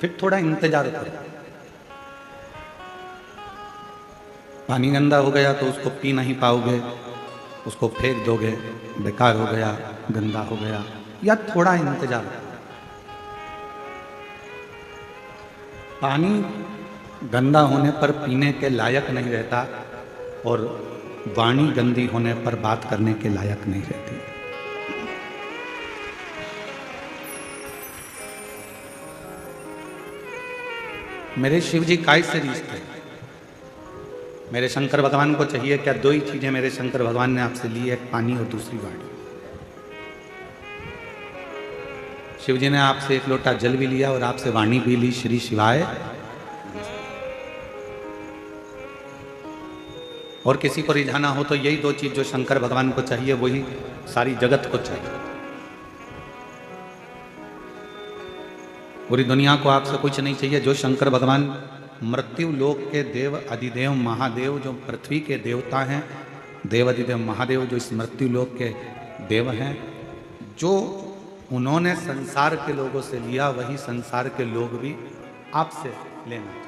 फिर थोड़ा इंतजार करो। पानी गंदा हो गया तो उसको पी नहीं पाओगे, उसको फेंक दोगे, बेकार हो गया, गंदा हो गया, या थोड़ा इंतजार करो। पानी गंदा होने पर पीने के लायक नहीं रहता और वाणी गंदी होने पर बात करने के लायक नहीं रहती। मेरे शिव जी काय से रिश्ते, मेरे शंकर भगवान को चाहिए क्या? दो ही चीजें मेरे शंकर भगवान ने आपसे ली, एक पानी और दूसरी वाणी। शिव जी ने आपसे एक लोटा जल भी लिया और आपसे वाणी भी ली, श्री शिवाय। और किसी को रिझाना हो तो यही दो चीज जो शंकर भगवान को चाहिए वही सारी जगत को चाहिए। पूरी दुनिया को आपसे कुछ नहीं चाहिए। जो शंकर भगवान मृत्यु लोक के देव अधिदेव महादेव, जो पृथ्वी के देवता हैं, देव अधिदेव महादेव जो इस मृत्यु लोक के देव हैं, जो उन्होंने संसार के लोगों से लिया वही संसार के लोग भी आपसे लेना चाहिए।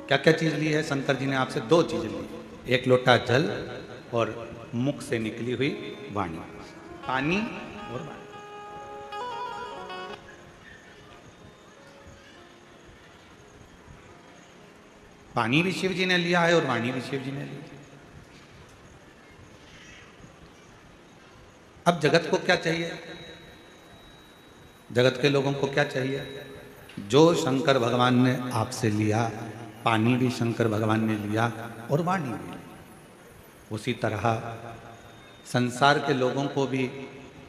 क्या क्या चीज ली है शंकर जी ने आपसे? दो चीजें ली, एक लोटा जल और मुख से निकली हुई वाणी, पानी और वाणी। पानी भी शिव जी ने लिया है और वाणी भी शिव जी ने ली। अब जगत को क्या चाहिए? जगत के लोगों को क्या चाहिए? जो शंकर भगवान ने आपसे लिया, पानी भी शंकर भगवान ने लिया और वाणी भी ली, उसी तरह संसार के लोगों को भी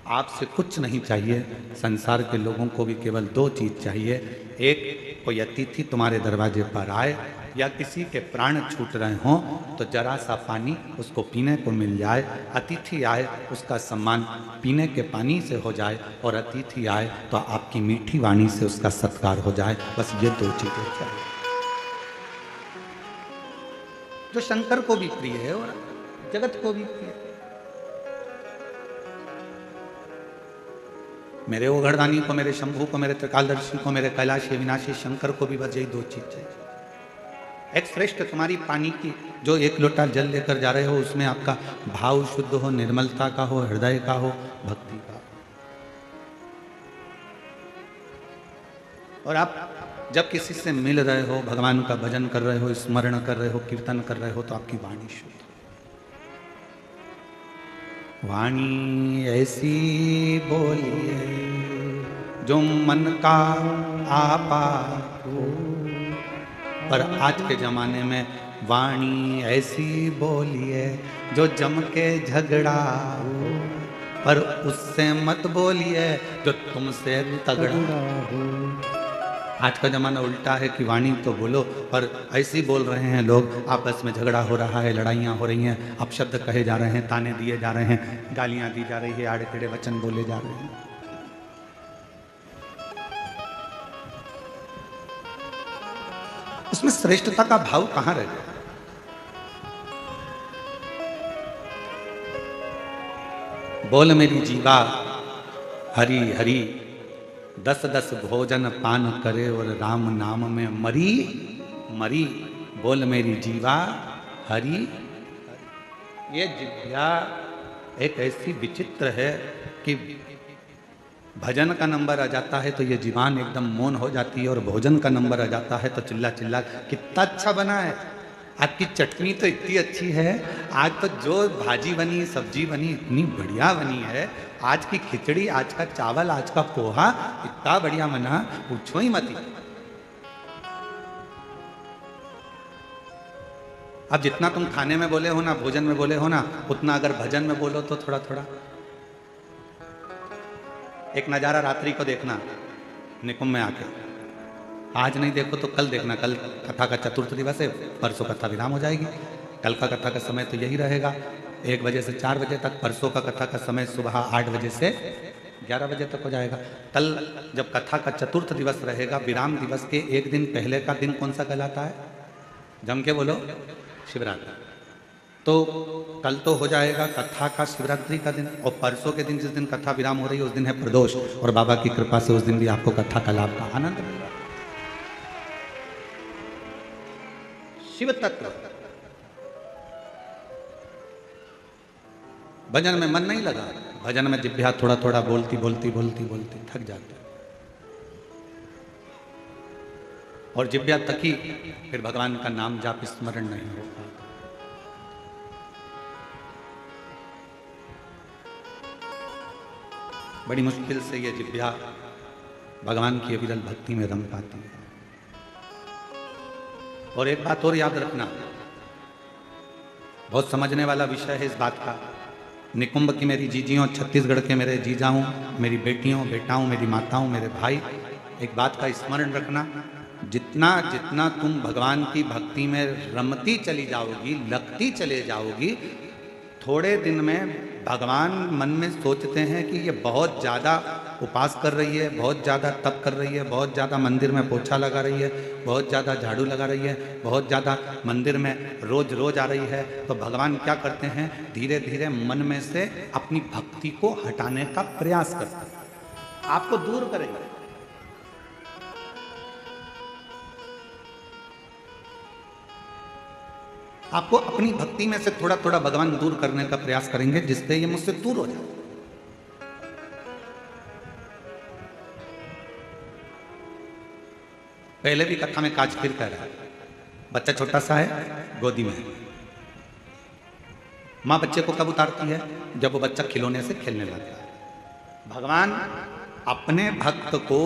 आपसे कुछ नहीं चाहिए। संसार के लोगों को भी केवल दो चीज चाहिए, एक कोई अतिथि तुम्हारे दरवाजे पर आए या किसी के प्राण छूट रहे हों तो जरा सा पानी उसको पीने को मिल जाए। अतिथि आए उसका सम्मान पीने के पानी से हो जाए और अतिथि आए तो आपकी मीठी वाणी से उसका सत्कार हो जाए। बस ये दो चीजें चाहिए, जो शंकर को भी प्रिय है और जगत को भी प्रिय है। मेरे ओघड़दानी को, मेरे शंभू को, मेरे त्रिकालदर्शी को, मेरे कैलाश विनाशी शंकर को भी बस यही दो चीज चाहिए। एक श्रेष्ठ तुम्हारी पानी की जो एक लोटा जल लेकर जा रहे हो उसमें आपका भाव शुद्ध हो, निर्मलता का हो, हृदय का हो, भक्ति का। और आप जब किसी से मिल रहे हो, भगवान का भजन कर रहे हो, स्मरण कर रहे हो, कीर्तन कर रहे हो तो आपकी वाणी शुद्ध। वाणी ऐसी बोलिए जो मन का आपा हो। पर आज के जमाने में वाणी ऐसी बोलिए जो जम के झगड़ा हो, पर उससे मत बोलिए जो तुमसे तगड़ा हो। आज का जमाना उल्टा है कि वाणी तो बोलो पर ऐसी बोल रहे हैं लोग, आपस में झगड़ा हो रहा है, लड़ाइयाँ हो रही हैं, अपशब्द कहे जा रहे हैं, ताने दिए जा रहे हैं, गालियाँ दी जा रही है, आड़े टेढ़े वचन बोले जा रहे हैं। उसमें श्रेष्ठता का भाव कहाँ रह गया? बोल मेरी जीवा हरि हरि, 10-10 भोजन पान करे और राम नाम में मरी मरी। बोल मेरी जीवा हरि। ये जिह्वा एक ऐसी विचित्र है कि भजन का नंबर आ जाता है तो ये जीवान एकदम मौन हो जाती है, और भोजन का नंबर आ जाता है तो चिल्ला चिल्ला कितना अच्छा बना है, आपकी चटनी तो इतनी अच्छी है, आज तो जो भाजी बनी, सब्जी बनी इतनी बढ़िया बनी है, आज की खिचड़ी, आज का चावल, आज का पोहा इतना बढ़िया बना, पूछो ही मत। अब जितना तुम खाने में बोले हो ना, भोजन में बोले हो ना, उतना अगर भजन में बोलो तो थोड़ा थोड़ा। एक नज़ारा रात्रि को देखना निकुंभ में आके, आज नहीं देखो तो कल देखना। कल कथा का चतुर्थ दिवस है, परसों कथा विराम हो जाएगी। कल का कथा का समय तो यही रहेगा 1 बजे से 4 बजे तक। परसों का कथा का समय सुबह 8 बजे से 11 बजे तक हो जाएगा। कल जब कथा का चतुर्थ दिवस रहेगा, विराम दिवस के एक दिन पहले का दिन कौन सा कहलाता है? जम के बोलो, शिवरात्रि। तो कल तो हो जाएगा कथा का शिवरात्रि का दिन, और परसों के दिन जिस दिन कथा विराम हो रही है उस दिन है प्रदोष, और बाबा की कृपा से उस दिन भी आपको कथा का लाभ का आनंद मिलेगा। शिव तत्व भजन में मन नहीं लगा, भजन में जिभ्या थोड़ा थोड़ा बोलती बोलती बोलती बोलती थक जाती, और जिभ्या थकी फिर भगवान का नाम जाप स्मरण नहीं हो पाता। बड़ी मुश्किल से ये जिभ्या भगवान की अविरल भक्ति में रम पाती है। और एक बात और याद रखना, बहुत समझने वाला विषय है इस बात का। निकुंभ की मेरी जीजियों, छत्तीसगढ़ के मेरे जीजाओं, मेरी बेटियों बेटाओं, मेरी माताओं, मेरे भाई, एक बात का स्मरण रखना, जितना जितना तुम भगवान की भक्ति में रमती चली जाओगी, लगती चले जाओगी, थोड़े दिन में भगवान मन में सोचते हैं कि ये बहुत ज़्यादा उपास कर रही है, बहुत ज़्यादा तप कर रही है, बहुत ज़्यादा मंदिर में पोछा लगा रही है, बहुत ज़्यादा झाड़ू लगा रही है, बहुत ज़्यादा मंदिर में रोज रोज आ रही है। तो भगवान क्या करते हैं, धीरे धीरे मन में से अपनी भक्ति को हटाने का प्रयास करते हैं, आपको दूर करेंगे। आपको अपनी भक्ति में से थोड़ा थोड़ा भगवान दूर करने का प्रयास करेंगे, जिससे ये मुझसे दूर हो जाए। पहले भी कथा में काज फिर कह रहा है, बच्चा छोटा सा है, गोदी में है, मां बच्चे को कब उतारती है, जब वो बच्चा खिलौने से खेलने लगता है। भगवान अपने भक्त को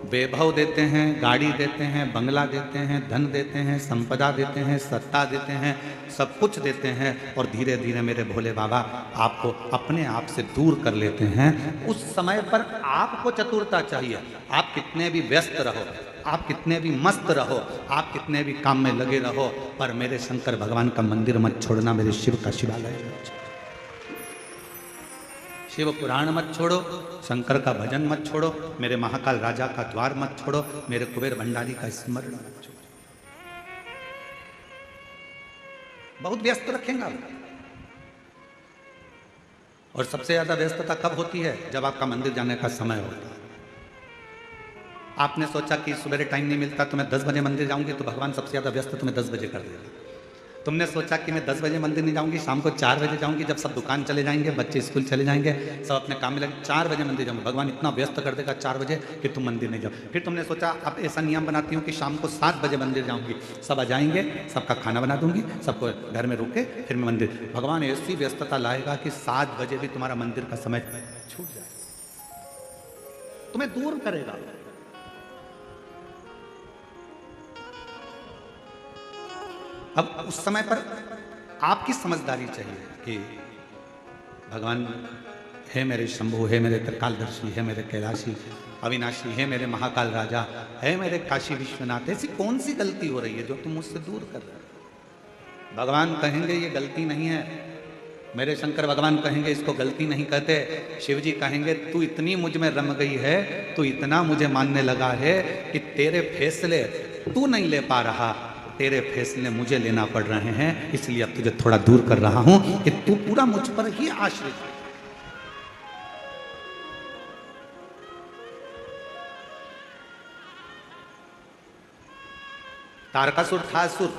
वैभव देते हैं, गाड़ी देते हैं, बंगला देते हैं, धन देते हैं, संपदा देते हैं, सत्ता देते हैं, सब कुछ देते हैं, और धीरे धीरे मेरे भोले बाबा आपको अपने आप से दूर कर लेते हैं। उस समय पर आपको चतुरता चाहिए। आप कितने भी व्यस्त रहो, आप कितने भी मस्त रहो, आप कितने भी काम में लगे रहो, पर मेरे शंकर भगवान का मंदिर मत छोड़ना, मेरे शिव का शिवालय मत छोड़ो, शिव पुराण मत छोड़ो, शंकर का भजन मत छोड़ो, मेरे महाकाल राजा का द्वार मत छोड़ो, मेरे कुबेर भंडारी का स्मरण मत छोड़ो। बहुत व्यस्त रखेंगे। और सबसे ज्यादा व्यस्तता कब होती है, जब आपका मंदिर जाने का समय होता है। आपने सोचा कि सवेरे टाइम नहीं मिलता तो मैं 10 बजे मंदिर जाऊंगी, तो भगवान सबसे ज्यादा व्यस्त तुम्हें 10 बजे कर देगा। तुमने सोचा कि मैं 10 बजे मंदिर नहीं जाऊंगी, शाम को 4 बजे जाऊंगी, जब सब दुकान चले जाएंगे, बच्चे स्कूल चले जाएंगे, सब अपने काम में लगे, 4 बजे मंदिर जाऊंगी, भगवान इतना व्यस्त कर देगा 4 बजे कि तुम मंदिर नहीं जाओ। फिर तुमने सोचा अब ऐसा नियम बनाती हूँ कि शाम को 7 बजे मंदिर जाऊंगी, सब आ जाएंगे, सबका खाना बना दूंगी, सबको घर में रुके, फिर मैं मंदिर। भगवान ऐसी व्यस्तता लाएगा कि 7 बजे भी तुम्हारा मंदिर का समय छूट जाए, तुम्हें दूर करेगा। अब उस समय पर आपकी समझदारी चाहिए कि भगवान है मेरे शंभु, है मेरे त्रिकालदर्शी, है मेरे कैलाशी अविनाशी, है मेरे महाकाल राजा, है मेरे काशी विश्वनाथ, ऐसी कौन सी गलती हो रही है जो तुम मुझसे दूर कर रहे हो। भगवान कहेंगे ये गलती नहीं है, मेरे शंकर भगवान कहेंगे इसको गलती नहीं कहते। शिव जी कहेंगे तू इतनी मुझ में रम गई है, तू इतना मुझे मानने लगा है कि तेरे फैसले तू नहीं ले पा रहा, तेरे फैसले मुझे लेना पड़ रहे हैं, इसलिए अब तुझे थोड़ा दूर कर रहा हूं कि तू पूरा मुझ पर ही आश्रित है। तारकासुर था असुर,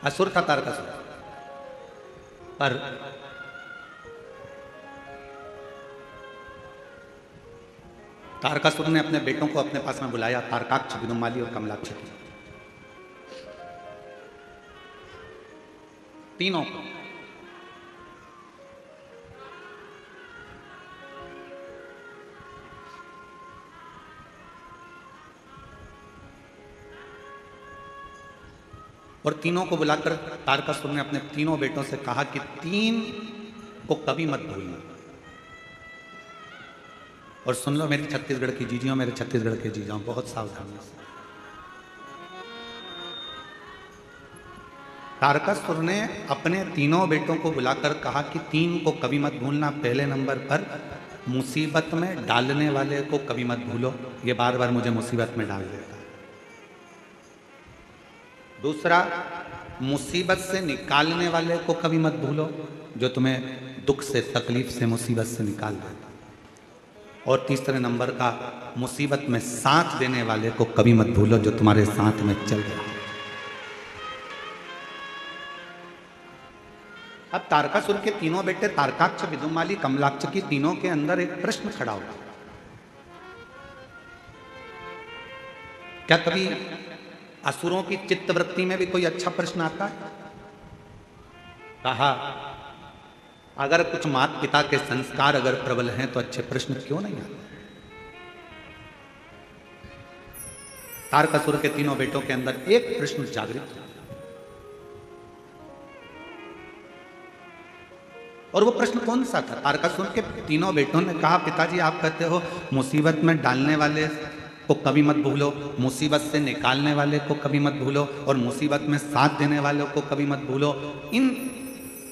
असुर था तारकासुर, पर तारकासुर ने अपने बेटों को अपने पास में बुलाया, तारकाक्ष, विदुमाली और कमलाक्ष की, तीनों को। और तीनों को बुलाकर तारकासुर ने अपने तीनों बेटों से कहा कि 3 को कभी मत भूलना। और सुन लो मेरी छत्तीसगढ़ की जीजियों, मेरे छत्तीसगढ़ के जीजाओं, बहुत सावधानी से। तारकासुर ने अपने तीनों बेटों को बुलाकर कहा कि तीन को कभी मत भूलना। पहले नंबर पर मुसीबत में डालने वाले को कभी मत भूलो, ये बार बार मुझे मुसीबत में डाल देता है। दूसरा, मुसीबत से निकालने वाले को कभी मत भूलो, जो तुम्हें दुख से, तकलीफ से, मुसीबत से निकाल देता। और तीसरे नंबर का, मुसीबत में साथ देने वाले को कभी मत भूलो, जो तुम्हारे साथ में चल रहा है। अब तारकासुर के तीनों बेटे तारकाक्ष, विदुमाली, कमलाक्ष की तीनों के अंदर एक प्रश्न खड़ा हुआ। क्या कभी असुरों की चित्तवृत्ति में भी कोई अच्छा प्रश्न आता है? कहा, अगर कुछ माता पिता के संस्कार अगर प्रबल हैं तो अच्छे प्रश्न क्यों नहीं आते? तारकासुर के तीनों बेटों के अंदर एक प्रश्न जागृत हुआ, और वो प्रश्न कौन सा था? तारकासुर के तीनों बेटों ने कहा, पिताजी आप कहते हो मुसीबत में डालने वाले को कभी मत भूलो, मुसीबत से निकालने वाले को कभी मत भूलो, और मुसीबत में साथ देने वालों को कभी मत भूलो। इन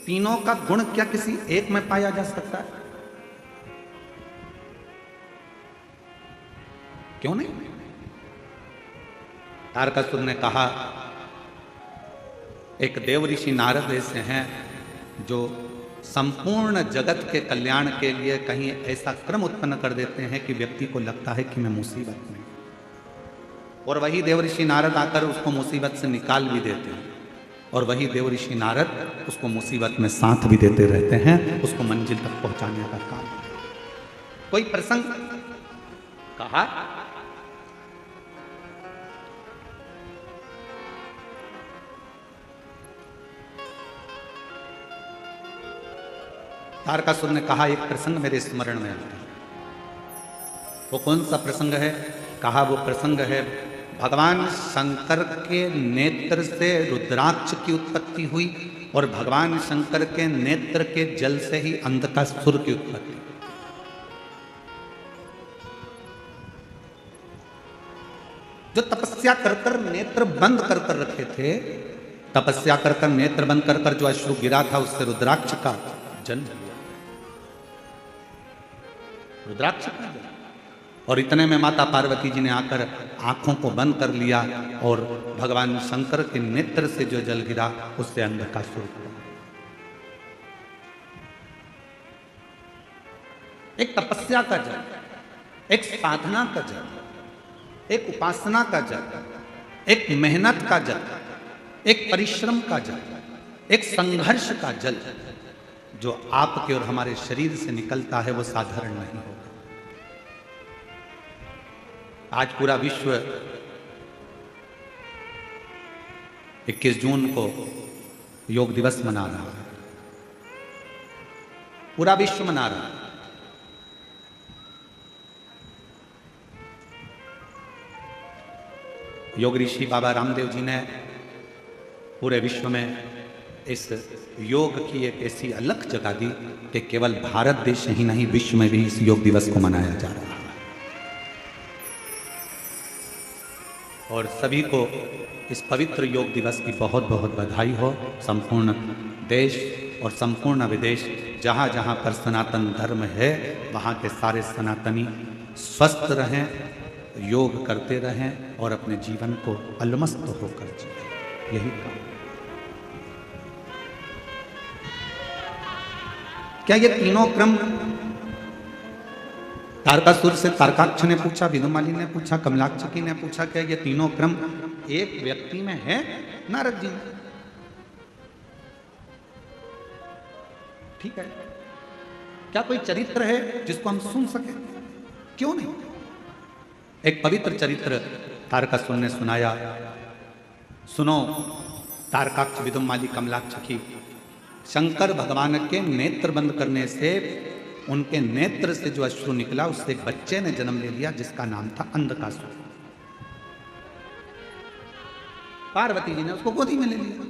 तीनों का गुण क्या किसी एक में पाया जा सकता है? क्यों नहीं? तारकासुर ने कहा, एक देव ऋषि नारद ऐसे हैं जो संपूर्ण जगत के कल्याण के लिए कहीं ऐसा क्रम उत्पन्न कर देते हैं कि व्यक्ति को लगता है कि मैं मुसीबत में, और वही देव ऋषि नारद आकर उसको मुसीबत से निकाल भी देते हैं, और वही देव ऋषि नारद उसको मुसीबत में साथ भी देते रहते हैं, उसको मंजिल तक पहुंचाने का काम। कोई प्रसंग कहा, तारकासुर ने कहा, एक प्रसंग मेरे स्मरण में आता है। वो कौन सा प्रसंग है? कहा, वो प्रसंग है भगवान शंकर के नेत्र से रुद्राक्ष की उत्पत्ति हुई, और भगवान शंकर के नेत्र के जल से ही अंधकासुर की उत्पत्ति। जो तपस्या कर नेत्र बंद कर रखे थे, तपस्या कर नेत्र बंद कर जो अश्रु गिरा था, उससे रुद्राक्ष का जन्म हुआ। रुद्राक्ष का जन्म। और इतने में माता पार्वती जी ने आकर आंखों को बंद कर लिया, और भगवान शंकर के नेत्र से जो जल गिरा उससे अंधकासुर हुआ। एक तपस्या का जल, एक साधना का जल, एक उपासना का जल, एक मेहनत का जल, एक परिश्रम का जल, एक संघर्ष का जल जो आपके और हमारे शरीर से निकलता है, वो साधारण नहीं होगा। आज पूरा विश्व 21 जून को योग दिवस मना रहा है, पूरा विश्व मना रहा है। योग ऋषि बाबा रामदेव जी ने पूरे विश्व में इस योग की एक ऐसी अलग जगह दी कि केवल भारत देश ही नहीं, विश्व में भी इस योग दिवस को मनाया जा रहा है। और सभी को इस पवित्र योग दिवस की बहुत बहुत बधाई हो। संपूर्ण देश और संपूर्ण विदेश, जहाँ जहाँ पर सनातन धर्म है, वहाँ के सारे सनातनी स्वस्थ रहें, योग करते रहें और अपने जीवन को अलमस्त होकर जिएं। यही काम। क्या ये तीनों क्रम, तारकासुर से तारकाक्ष ने पूछा, विदुमाली ने पूछा, कमलाक्षकी ने पूछा, क्या ये तीनों क्रम एक व्यक्ति में है? नारद जी, ठीक है, क्या कोई चरित्र है जिसको हम सुन सके? क्यों नहीं? एक पवित्र चरित्र तारकासुर ने सुनाया। सुनो तारकाक्ष, विदुमाली, कमलाक्षकी, शंकर भगवान के नेत्र बंद करने से, उनके नेत्र से जो अश्रु निकला, उससे एक बच्चे ने जन्म ले लिया जिसका नाम था अंधकासुर। पार्वती जी ने उसको गोदी में ले लिया।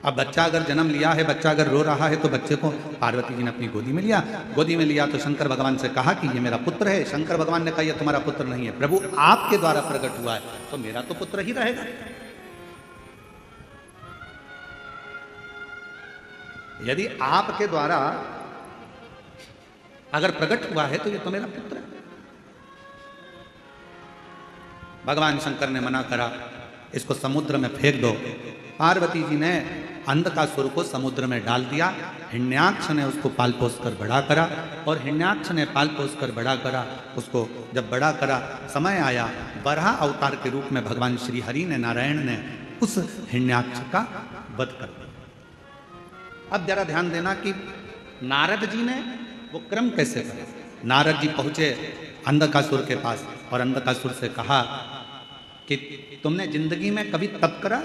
अब बच्चा अगर जन्म लिया है, बच्चा अगर रो रहा है, तो बच्चे को पार्वती जी ने अपनी गोदी में लिया। गोदी में लिया तो शंकर भगवान से कहा कि ये मेरा पुत्र है। शंकर भगवान ने कहा यह तुम्हारा पुत्र नहीं है, प्रभु आपके द्वारा प्रकट हुआ है, तो मेरा तो पुत्र ही रहेगा। यदि आपके द्वारा अगर प्रकट हुआ है तो ये तो मेरा पुत्र है। भगवान शंकर ने मना करा, इसको समुद्र में फेंक दो। पार्वती जी ने अंधकासुर को समुद्र में डाल दिया। हिरण्याक्ष ने उसको पाल पोस कर बड़ा करा, और हिरण्याक्ष ने पाल पोस कर बड़ा करा। उसको जब बड़ा करा, समय आया, बराह अवतार के रूप में भगवान श्री हरि ने, नारायण ने उस हिरण्याक्ष का वध कर दिया। अब जरा ध्यान देना कि नारद जी ने वो क्रम कैसे करे। नारद जी पहुंचे अंधकासुर के पास और अंधकासुर से कहा कि तुमने जिंदगी में कभी तप करा?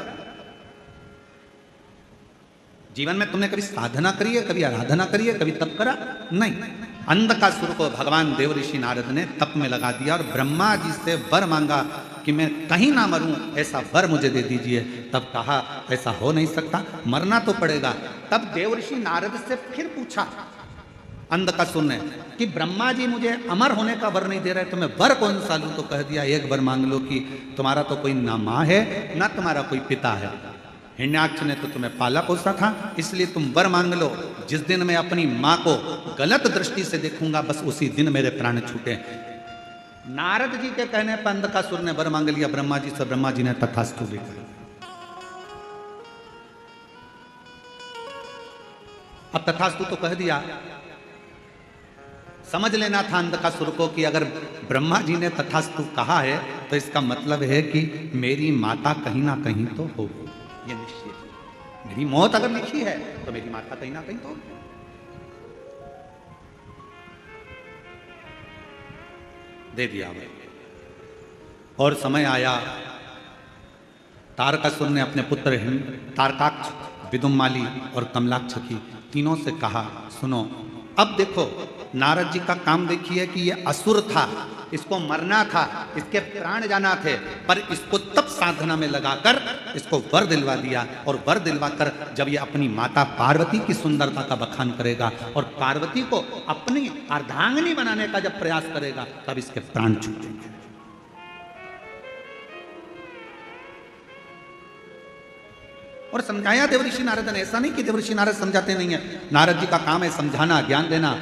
जीवन में तुमने कभी साधना करी है, कभी आराधना करी है, कभी तप करा? नहीं। अंधकासुर को भगवान देव ऋषि नारद ने तप में लगा दिया और ब्रह्मा जी से वर मांगा कि मैं कहीं ना मरूं, ऐसा वर मुझे दे दीजिए। तब कहा ऐसा हो नहीं सकता, मरना तो पड़ेगा। तब देव ऋषि नारद से फिर पूछा अंधकासुर ने कि ब्रह्मा जी मुझे अमर होने का वर नहीं दे रहे, तो मैं वर कौन सा लूं? तो कह दिया एक वर मांग लो कि तुम्हारा तो कोई ना माँ है ना तुम्हारा कोई पिता है। हिरण्याक्ष ने तो तुम्हें पाला पोसा था, इसलिए तुम वर मांग लो। जिस दिन मैं अपनी माँ को गलत दृष्टि से देखूंगा, बस उसी दिन मेरे प्राण छूटे। नारद जी के कहने पर अंधकासुर ने वर मांग लिया ब्रह्मा जी से। ब्रह्मा जी ने तथास्तु लिखा। अब तथास्तु तो कह दिया, समझ लेना था अंधकासुर को कि अगर ब्रह्मा जी ने तथास्तु कहा है तो इसका मतलब है कि मेरी माता कहीं ना कहीं तो होगी। ये निश्चित है, मेरी मौत अगर लिखी है तो मेरी माता कहीं ना कहीं तो होगी। दे दिया भाई। और समय आया, तारकासुर ने अपने पुत्र तारकाक्ष, विदुम्माली और कमलाक्ष की तीनों से कहा, सुनो अब देखो, नारद जी का काम देखिए कि ये असुर था, इसको मरना था, इसके प्राण जाना थे, पर इसको तब साधना में लगाकर इसको वर दिलवा दिया। और वर दिलवाकर जब ये अपनी माता पार्वती की सुंदरता का बखान करेगा और पार्वती को अपनी अर्धांगिनी बनाने का जब प्रयास करेगा, तब इसके प्राण छूटेंगे। और समझाया देवऋषि नारद ने। ऐसा नहीं कि देवऋषि नारद समझाते नहीं है, नारद जी का काम है समझाना, ज्ञान देना।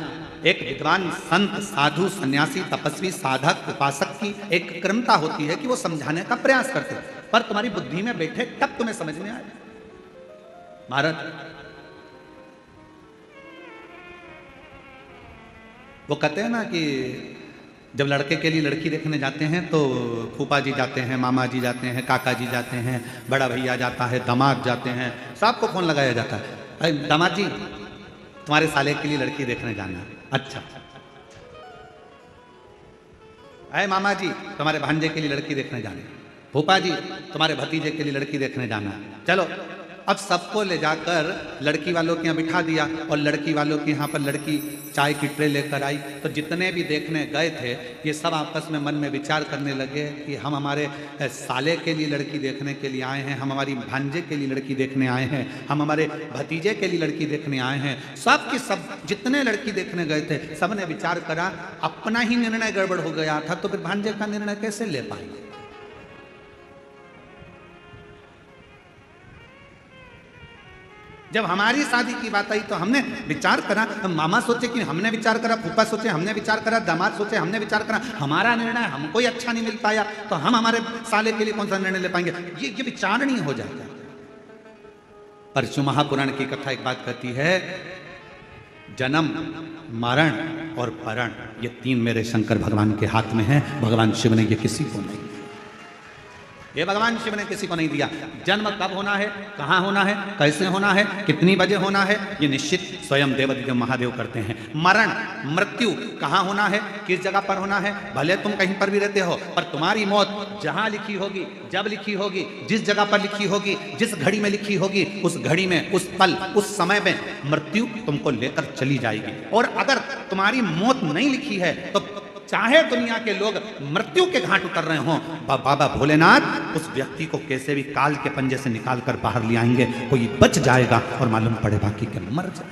एक विद्वान संत, साधु, सन्यासी, तपस्वी, साधक, उपासक की एक क्रमता होती है कि वो समझाने का प्रयास करते हैं, पर तुम्हारी बुद्धि में बैठे तब तुम्हें समझ में आए। महाराज वो कहते हैं ना कि जब लड़के के लिए लड़की देखने जाते हैं तो फूफा जी जाते हैं, मामा जी जाते हैं, काका जी जाते हैं, बड़ा भैया जाता है, दामाद जाते हैं, सबको फोन लगाया जाता है, अरे दामाद जी तुम्हारे साले के लिए लड़की देखने जाना है। अच्छा। अरे मामा जी तुम्हारे भांजे के लिए लड़की देखने जाना है। फूफा जी तुम्हारे भतीजे के लिए लड़की देखने जाना है। चलो, अब सबको ले जाकर लड़की वालों के यहाँ बिठा दिया और लड़की वालों के यहाँ पर लड़की चाय की ट्रे लेकर आई। तो जितने भी देखने गए थे ये सब आपस में मन में विचार करने लगे कि हम हमारे साले के लिए लड़की देखने के लिए आए हैं, हम हमारी भांजे के लिए लड़की देखने आए हैं, हम हमारे भतीजे के लिए लड़की देखने आए हैं। सब के सब जितने लड़की देखने गए थे सब ने विचार करा, अपना ही निर्णय गड़बड़ हो गया था, तो फिर भांजे का निर्णय कैसे ले पाएंगे। जब हमारी शादी की बात आई तो हमने विचार करा, मामा सोचे कि हमने विचार करा, फूफा सोचे हमने विचार करा, दामाद सोचे हमने विचार करा, हमारा निर्णय हमको ही अच्छा नहीं मिल पाया तो हम हमारे साले के लिए कौन सा निर्णय ले पाएंगे। ये विचार नहीं हो जाता। परशु महापुराण की कथा एक बात कहती है, जन्म, मरण और परण ये तीन मेरे शंकर भगवान के हाथ में है। भगवान शिव ने ये किसी को नहीं, ये भगवान शिव ने किसी को नहीं दिया। जन्म कब होना है, कहाँ होना है, कैसे होना है, कितनी बजे होना है, ये निश्चित स्वयं देवादिदेव महादेव करते हैं। मरण, मृत्यु कहाँ होना है, किस जगह पर होना है, भले तुम कहीं पर भी रहते हो, पर तुम्हारी मौत जहाँ लिखी होगी, जब लिखी होगी, जिस जगह पर लिखी होगी, जिस घड़ी में लिखी होगी, उस घड़ी में, उस पल, उस समय में मृत्यु तुमको लेकर चली जाएगी। और अगर तुम्हारी मौत नहीं लिखी है तो चाहे दुनिया के लोग मृत्यु के घाट उतर रहे हों, बाबा भोलेनाथ उस व्यक्ति को कैसे भी काल के पंजे से निकाल कर बाहर ले आएंगे। कोई बच जाएगा और मालूम पड़े बाकी के मर जाए।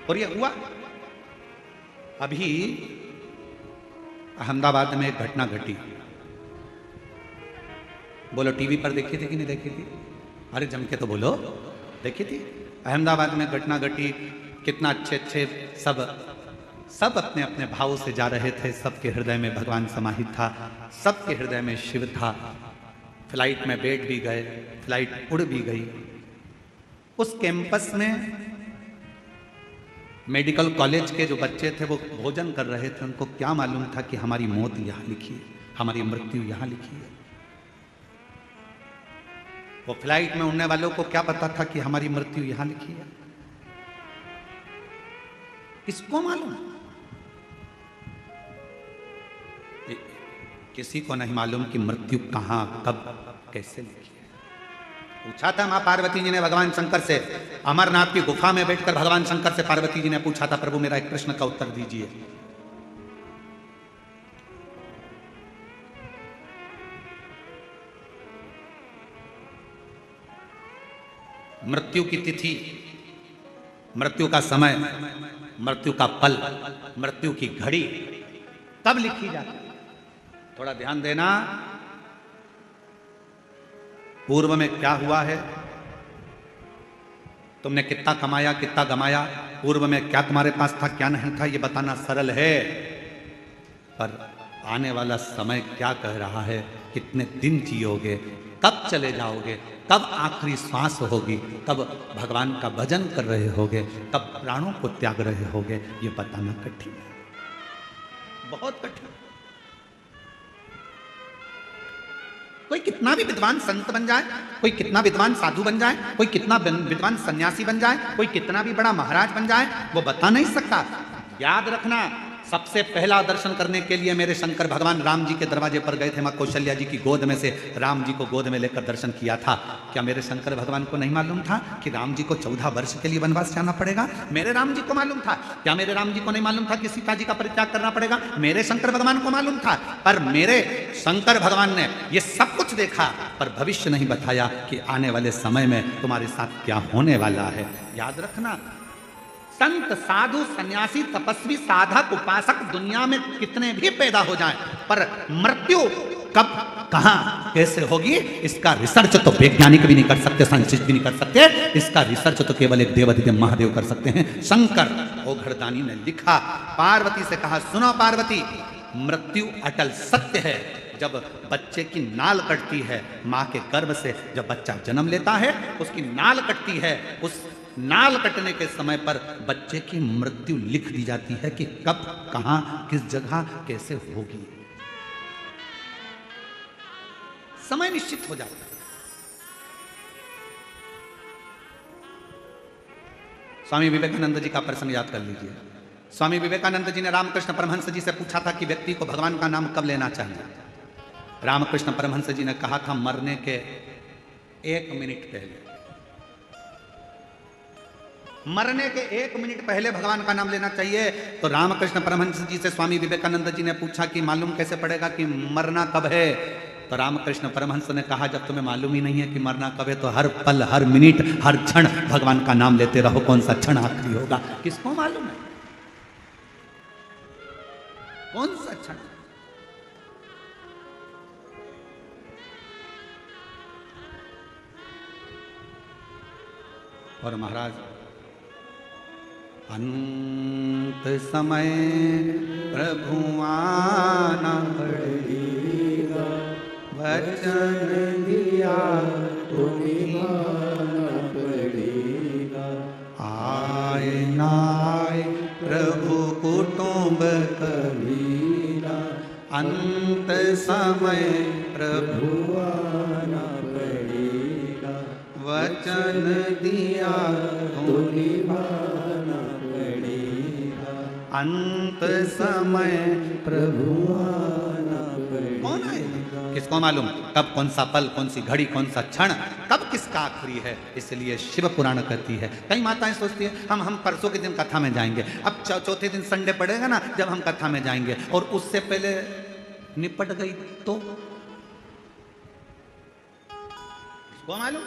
और ये हुआ। अभी अहमदाबाद में एक घटना घटी, बोलो टीवी पर देखी थी कि नहीं देखी थी? अरे जम के तो बोलो। देखी थी अहमदाबाद में घटना घटी, कितना अच्छे अच्छे सब अपने अपने भावों से जा रहे थे, सबके हृदय में भगवान समाहित था, सबके हृदय में शिव था। फ्लाइट में बैठ भी गए, फ्लाइट उड़ भी गई। उस कैंपस में मेडिकल कॉलेज के जो बच्चे थे वो भोजन कर रहे थे, उनको क्या मालूम था कि हमारी मौत यहाँ लिखी है, हमारी मृत्यु यहाँ लिखी है। वो फ्लाइट में उड़ने वालों को क्या पता था कि हमारी मृत्यु यहाँ लिखी है? किसको मालूम? किसी को नहीं मालूम कि मृत्यु कहां, कब, कैसे लिखी है। पूछा था मां पार्वती जी ने भगवान शंकर से, अमरनाथ की गुफा में बैठकर भगवान शंकर से पार्वती जी ने पूछा था, प्रभु मेरा एक प्रश्न का उत्तर दीजिए। मृत्यु की तिथि, मृत्यु का समय, मृत्यु का पल, मृत्यु की घड़ी कब लिखी जाती है? थोड़ा ध्यान देना, पूर्व में क्या हुआ है, तुमने कितना कमाया, कितना गमाया, पूर्व में क्या तुम्हारे पास था, क्या नहीं था, यह बताना सरल है, पर आने वाला समय क्या कह रहा है, कितने दिन जियोगे, कब चले जाओगे, कब आखिरी सांस होगी, कब भगवान का भजन कर रहे होगे, कब प्राणों को त्याग रहे होगे, ये बताना कठिन है, बहुत कठिन। कोई कितना भी विद्वान संत बन जाए, कोई कितना विद्वान साधु बन जाए, कोई कितना विद्वान सन्यासी बन जाए, कोई कितना भी बड़ा महाराज बन जाए, वो बता नहीं सकता। याद रखना, सबसे पहला दर्शन करने के लिए मेरे शंकर भगवान राम जी के दरवाजे पर गए थे, मां कौशल्या जी की गोद में से राम जी को गोद में लेकर दर्शन किया था। क्या मेरे शंकर भगवान को नहीं मालूम था कि राम जी को 14 वर्ष के लिए वनवास जाना पड़ेगा? मेरे राम जी को मालूम था। क्या मेरे राम जी को नहीं मालूम था कि सीता जी का परित्याग करना पड़ेगा? मेरे शंकर भगवान को मालूम था। पर मेरे शंकर भगवान ने ये सब कुछ देखा, पर भविष्य नहीं बताया कि आने वाले समय में तुम्हारे साथ क्या होने वाला है। याद रखना, संत, साधु, सन्यासी, तपस्वी, साधक, उपासक दुनिया में कितने भी पैदा हो जाएं, पर मृत्यु कब, कहां, कैसे होगी, इसका रिसर्च तो वैज्ञानिक भी नहीं कर सकते, साइंटिस्ट भी नहीं कर सकते। इसका रिसर्च तो केवल एक देवाधिदेव महादेव कर सकते हैं। शंकर ओघड़दानी ने लिखा, पार्वती से कहा, सुनो पार्वती, मृत्यु अटल सत्य है। जब बच्चे की नाल कटती है, मां के गर्भ से जब बच्चा जन्म लेता है, उसकी नाल कटती है, उस नाल कटने के समय पर बच्चे की मृत्यु लिख दी जाती है कि कब, कहां, किस जगह, कैसे होगी। समय निश्चित हो जाता है। स्वामी विवेकानंद जी का प्रसंग याद कर लीजिए। स्वामी विवेकानंद जी ने रामकृष्ण परमहंस जी से पूछा था कि व्यक्ति को भगवान का नाम कब लेना चाहिए। रामकृष्ण परमहंस जी ने कहा था, मरने के 1 मिनट पहले। मरने के 1 मिनट पहले भगवान का नाम लेना चाहिए। तो रामकृष्ण परमहंस जी से स्वामी विवेकानंद जी ने पूछा कि मालूम कैसे पड़ेगा कि मरना कब है? तो रामकृष्ण परमहंस ने कहा, जब तुम्हें मालूम ही नहीं है कि मरना कब है, तो हर पल, हर मिनट, हर क्षण भगवान का नाम लेते रहो। कौन सा क्षण आखिरी होगा, किसको मालूम है? कौन सा क्षण? और महाराज, अंत समय प्रभु आना पड़ेगा, वचन दिया तो निभाना पड़ेगा। आए ना आए प्रभु कुटुंब कबीरा, अंत समय प्रभु आना पड़ेगा, वचन दिया तो निभाना पड़ेगा, अंत समय प्रभु आना पड़ेगा। कौन आएगा, किसको मालूम कब, कौन सा पल, कौन सी घड़ी, कौन सा क्षण, कब किसका आखिरी है। इसलिए शिव पुराण कहती है। कई माताएं सोचती है हम परसों के दिन कथा में जाएंगे, अब चौथे दिन संडे पड़ेगा ना, जब हम कथा में जाएंगे, और उससे पहले निपट गई तो किसको मालूम।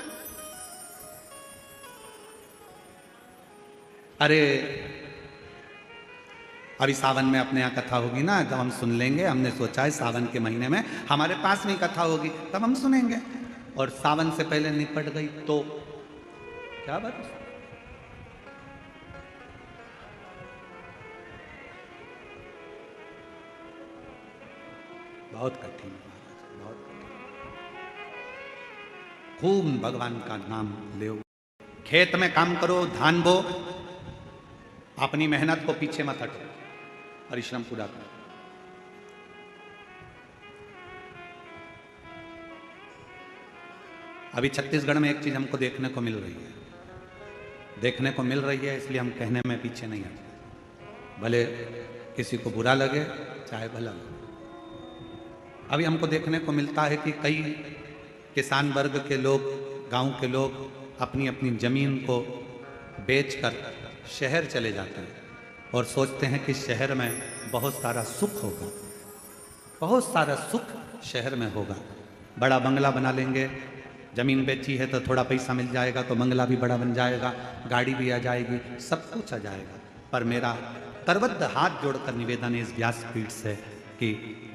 अरे अभी सावन में अपने यहाँ कथा होगी ना, जब हम सुन लेंगे। हमने सोचा है सावन के महीने में हमारे पास में कथा होगी, तब हम सुनेंगे। और सावन से पहले निपट गई तो क्या भरोसा। बहुत कठिन है महाराज, बहुत कठिन। खूब भगवान का नाम ले। खेत में काम करो, धान बो, अपनी मेहनत को पीछे मत हटो, परिश्रम पूरा करो। अभी छत्तीसगढ़ में एक चीज हमको देखने को मिल रही है, इसलिए हम कहने में पीछे नहीं आते, भले किसी को बुरा लगे चाहे भला लगे। अभी हमको देखने को मिलता है कि कई किसान वर्ग के लोग, गांव के लोग अपनी अपनी जमीन को बेचकर शहर चले जाते हैं और सोचते हैं कि शहर में बहुत सारा सुख होगा, बहुत सारा सुख शहर में होगा। बड़ा बंगला बना लेंगे, जमीन बेची है तो थोड़ा पैसा मिल जाएगा तो बंगला भी बड़ा बन जाएगा, गाड़ी भी आ जाएगी, सब कुछ आ जाएगा। पर मेरा करबद्ध हाथ जोड़कर निवेदन है इस व्यासपीठ से कि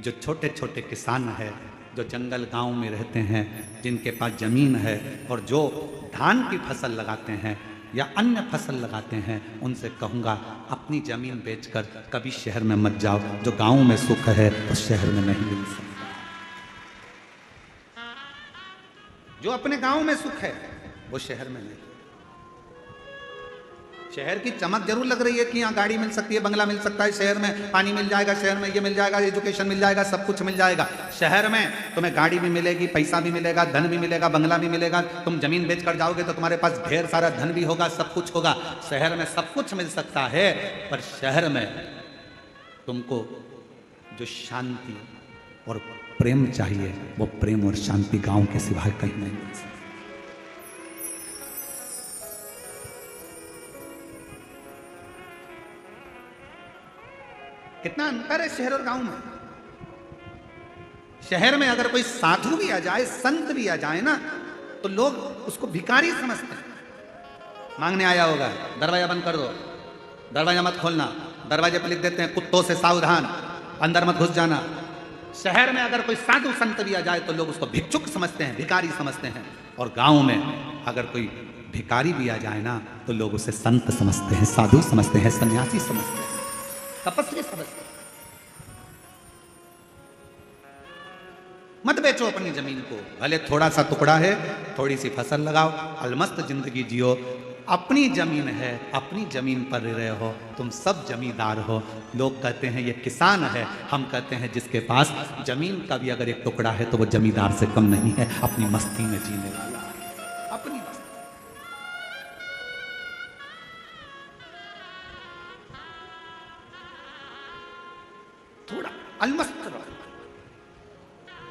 जो छोटे छोटे किसान हैं, जो जंगल गांव में रहते हैं, जिनके पास ज़मीन है और जो धान की फसल लगाते हैं या अन्य फसल लगाते हैं, उनसे कहूँगा अपनी ज़मीन बेचकर कभी शहर में मत जाओ। जो गांव में सुख है वो शहर में नहीं मिल सकता। जो अपने गांव में सुख है वो शहर में नहीं। शहर की चमक जरूर लग रही है कि यहाँ गाड़ी मिल सकती है, बंगला मिल सकता है, शहर में पानी मिल जाएगा, शहर में ये मिल जाएगा, एजुकेशन मिल जाएगा, सब कुछ मिल जाएगा। शहर में तुम्हें गाड़ी भी मिलेगी, पैसा भी मिलेगा, धन भी मिलेगा, बंगला भी मिलेगा। तुम जमीन बेचकर जाओगे तो तुम्हारे पास ढेर सारा धन भी होगा, सब कुछ होगा। शहर में सब कुछ मिल सकता है, पर शहर में तुमको जो शांति और प्रेम चाहिए वो प्रेम और शांति गांव के सिवाय कहीं नहीं मिल सकती। कितना अंतर है शहर और गांव में। शहर में अगर कोई साधु भी आ जाए, संत भी आ जाए ना, तो लोग उसको भिखारी समझते हैं। मांगने आया होगा, दरवाजा बंद कर दो, दरवाजा मत खोलना, दरवाजे पर लिख देते हैं कुत्तों से सावधान, अंदर मत घुस जाना। शहर में अगर कोई साधु संत भी आ जाए तो लोग उसको भिक्षुक समझते हैं, भिखारी समझते हैं। और गांव में अगर कोई भिखारी भी आ जाए ना तो लोग उसे संत समझते हैं, साधु समझते हैं, सन्यासी समझते हैं, तपस्वी समझते हैं। मत बेचो अपनी जमीन को, भले थोड़ा सा टुकड़ा है, थोड़ी सी फसल लगाओ, अलमस्त जिंदगी जियो। अपनी जमीन है, अपनी जमीन पर रह रहे हो, तुम सब जमींदार हो। लोग कहते हैं ये किसान है, हम कहते हैं जिसके पास जमीन का भी अगर एक टुकड़ा है तो वो जमींदार से कम नहीं है, अपनी मस्ती में जीने वाला है, अपनी मस्ती। थोड़ा अलमस्त रहो।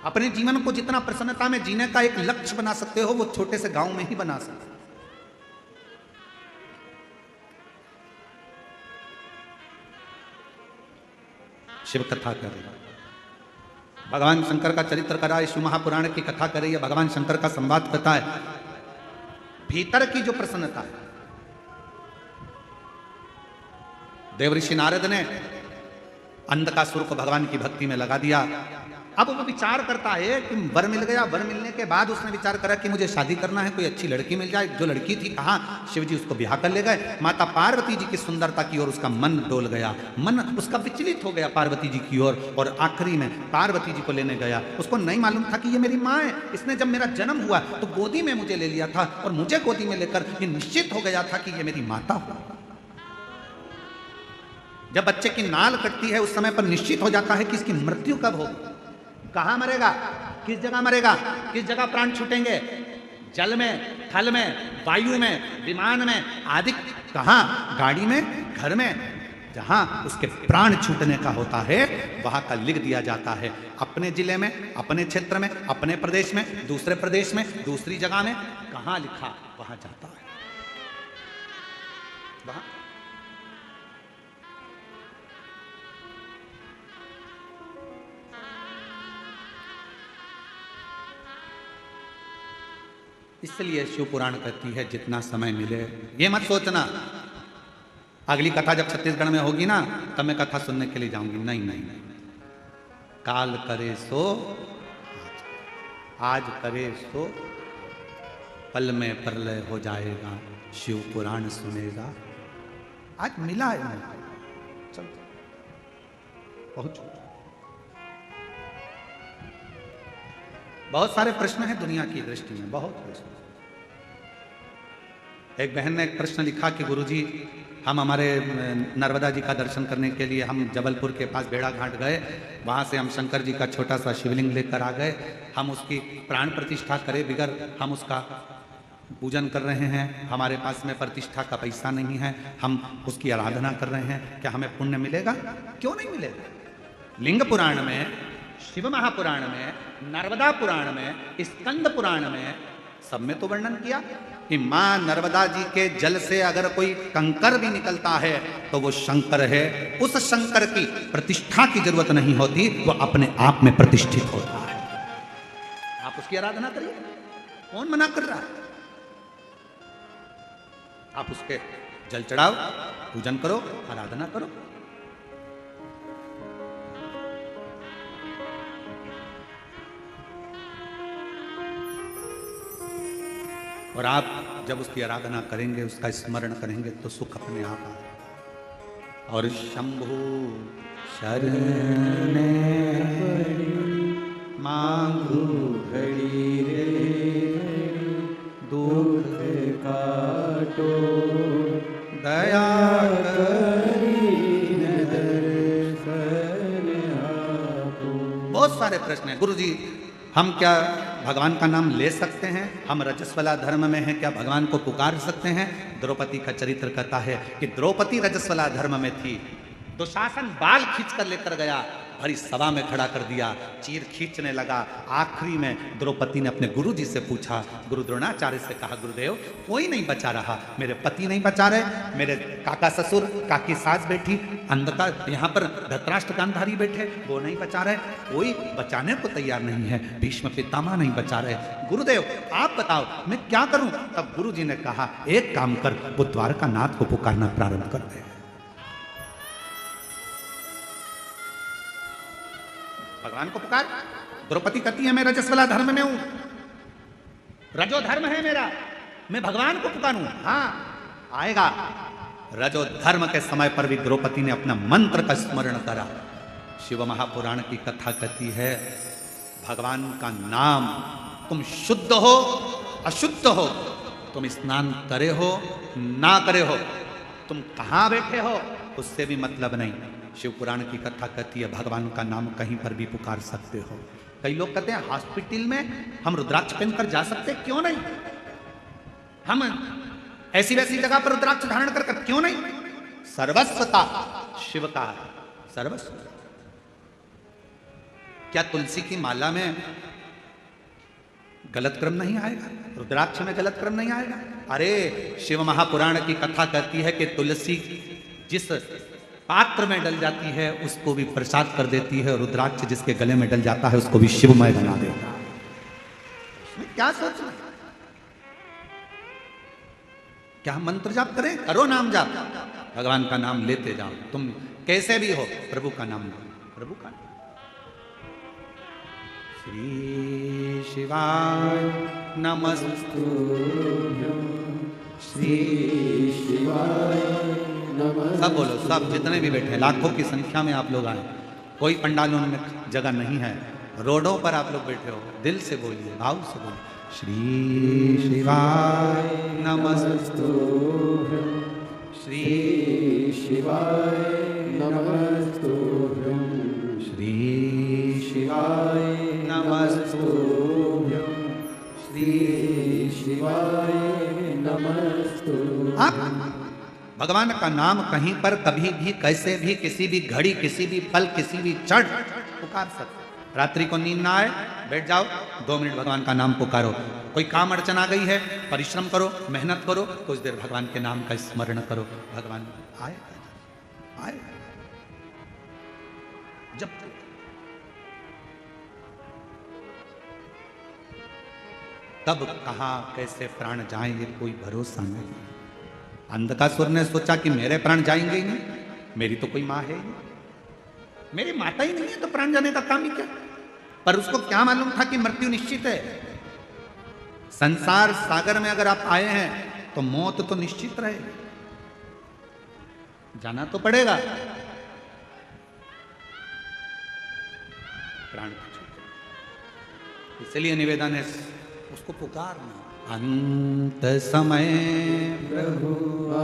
अपने जीवन को जितना प्रसन्नता में जीने का एक लक्ष्य बना सकते हो वो छोटे से गांव में ही बना सकते हो। शिव कथा कर रही, भगवान शंकर का चरित्र करा है, शिव महापुराण की कथा कर रही है, भगवान शंकर का संवाद कथा है। भीतर की जो प्रसन्नता है, देवऋषि नारद ने अंधकासुर को भगवान की भक्ति में लगा दिया। अब वो विचार करता है कि वर मिल गया, वर मिलने के बाद उसने विचार करा कि मुझे शादी करना है, कोई अच्छी लड़की मिल जाए। जो लड़की थी कहाँ, शिव जी उसको ब्याह कर ले गए। माता पार्वती जी की सुंदरता की ओर उसका मन डोल गया, मन उसका विचलित हो गया पार्वती जी की ओर, और आखिरी में पार्वती जी को लेने गया। उसको नहीं मालूम था कि ये मेरी माँ है, इसने जब मेरा जन्म हुआ तो गोदी में मुझे ले लिया था, और मुझे गोदी में लेकर ये निश्चित हो गया था कि ये मेरी माता हो। जब बच्चे की नाल कटती है उस समय पर निश्चित हो जाता है कि इसकी मृत्यु कब होगी, कहां मरेगा, किस जगह मरेगा, किस जगह प्राण छूटेंगे, जल में, थल में, वायु में, विमान में आदि, कहां, गाड़ी में, घर में, जहां उसके प्राण छूटने का होता है वहां का लिख दिया जाता है। अपने जिले में, अपने क्षेत्र में, अपने प्रदेश में, दूसरे प्रदेश में, दूसरी जगह में, कहां लिखा वहां जाता है, वहां। इसलिए शिव पुराण कहती है जितना समय मिले, ये मत सोचना अगली कथा जब छत्तीसगढ़ में होगी ना तब मैं कथा सुनने के लिए जाऊंगी। नहीं नहीं नहीं, काल करे सो आज करे सो पल में प्रलय हो जाएगा, शिव पुराण सुनेगा। आज मिला है मुझे, चल पहुंचो। बहुत सारे प्रश्न हैं दुनिया की दृष्टि में, बहुत प्रश्न। एक बहन ने एक प्रश्न लिखा कि गुरुजी हम हमारे नर्मदा जी का दर्शन करने के लिए हम जबलपुर के पास बेड़ा घाट गए, वहाँ से हम शंकर जी का छोटा सा शिवलिंग लेकर आ गए, हम उसकी प्राण प्रतिष्ठा करे बिगर हम उसका पूजन कर रहे हैं, हमारे पास में प्रतिष्ठा का पैसा नहीं है, हम उसकी आराधना कर रहे हैं, क्या हमें पुण्य मिलेगा? क्यों नहीं मिलेगा? लिंग पुराण में, शिव महापुराण में, नर्मदा पुराण में, स्कंद पुराण में, सब में तो वर्णन किया कि मां नर्मदा जी के जल से अगर कोई कंकर भी निकलता है तो वो शंकर है। उस शंकर की प्रतिष्ठा की जरूरत नहीं होती, वो अपने आप में प्रतिष्ठित होता है। आप उसकी आराधना करिए, कौन मना कर रहा है? आप उसके जल चढ़ाओ, पूजन करो, आराधना करो। और आप जब उसकी आराधना करेंगे, उसका स्मरण करेंगे तो सुख अपने आप आएगा। और शंभु शरण मांगू घड़ी रे, दुख काटो दया करी दर्शन आपो। बहुत सारे प्रश्न हैं। गुरुजी हम क्या भगवान का नाम ले सकते हैं? हम रजस्वला धर्म में हैं, क्या भगवान को पुकार सकते हैं? द्रौपदी का चरित्र कहता है कि द्रौपदी रजस्वला धर्म में थी, दुशासन बाल खींच कर लेकर गया, भरी सभा में खड़ा कर दिया, चीर खींचने लगा। आखिरी में द्रौपदी ने अपने गुरु जी से पूछा, गुरु द्रोणाचार्य से कहा, गुरुदेव कोई नहीं बचा रहा, मेरे पति नहीं बचा रहे, मेरे काका ससुर, काकी सास बैठी, अंधकार यहाँ पर धृतराष्ट्र गांधारी बैठे, वो नहीं बचा रहे, कोई बचाने को तैयार नहीं है, भीष्म पितामह नहीं बचा रहे, गुरुदेव आप बताओ मैं क्या करूं? तब गुरु जी ने कहा, एक काम कर, वो द्वारका नाथ को पुकारना प्रारंभ कर दे। भगवान को पुकार। द्रौपदी कहती है मैं रजस्वला धर्म में हूं, रजो धर्म है मेरा, मैं भगवान को पुकारूं। हाँ आएगा। रजो धर्म के समय पर भी द्रौपदी ने अपना मंत्र का स्मरण करा। शिव महापुराण की कथा कहती है, भगवान का नाम, तुम शुद्ध हो अशुद्ध हो, तुम स्नान करे हो ना करे हो, तुम कहां बैठे हो उससे भी मतलब नहीं। शिव पुराण की कथा कहती है भगवान का नाम कहीं पर भी पुकार सकते हो। कई लोग कहते हैं हॉस्पिटल में हम रुद्राक्ष पहनकर जा सकते, क्यों नहीं? हम ऐसी वैसी जगह पर रुद्राक्ष धारण कर क्यों नहीं? सर्वस्वता शिव का है, सर्वस्व। क्या तुलसी की माला में गलत क्रम नहीं आएगा? रुद्राक्ष में गलत क्रम नहीं आएगा? अरे शिव महापुराण की कथा कहती है कि तुलसी जिस पात्र में डल जाती है उसको भी प्रसाद कर देती है, रुद्राक्ष जिसके गले में डल जाता है उसको भी शिवमय बना देता है। इसमें क्या सोचना? क्या हम मंत्र जाप करें? करो नाम जाप, भगवान का नाम लेते जाओ, तुम कैसे भी हो प्रभु का नाम लो, प्रभु का नाम। श्री शिवाय नमस्तुभ्यं, श्री शिवाय नमस्तुभ्यं। सब बोलो, सब जितने भी बैठे, लाखों की संख्या में आप लोग आए, कोई पंडालों में जगह नहीं है, रोडों पर आप लोग बैठे हो, दिल से बोलिए, भाव से बोलिए, श्री शिवाय नमस्तुभ्यं, श्री शिवाय नमस्तुभ्यं, श्री शिवाय नमस्तुभ्यं, श्री शिवाय नमस्तुभ्यं। आप भगवान का नाम कहीं पर कभी भी कैसे भी किसी भी घड़ी किसी भी पल किसी भी क्षण पुकार सकते। रात्रि को नींद ना आए, बैठ जाओ, 2 मिनट भगवान का नाम पुकारो। कोई काम अड़चन आ गई है, परिश्रम करो, मेहनत करो, कुछ देर भगवान के नाम का स्मरण करो, भगवान आए आए। जब तब कहाँ कैसे प्राण जाएंगे कोई भरोसा नहीं। अंधकासुर ने सोचा कि मेरे प्राण जाएंगे ही नहीं, मेरी तो कोई माँ है ही नहीं, मेरी माता ही नहीं है तो प्राण जाने का काम ही क्या। पर उसको क्या मालूम था कि मृत्यु निश्चित है। संसार सागर में अगर आप आए हैं तो मौत तो निश्चित रहेगी, जाना तो पड़ेगा। प्राण को छूटे, इसलिए निवेदन है उसको पुकारना। अंत समय प्रभु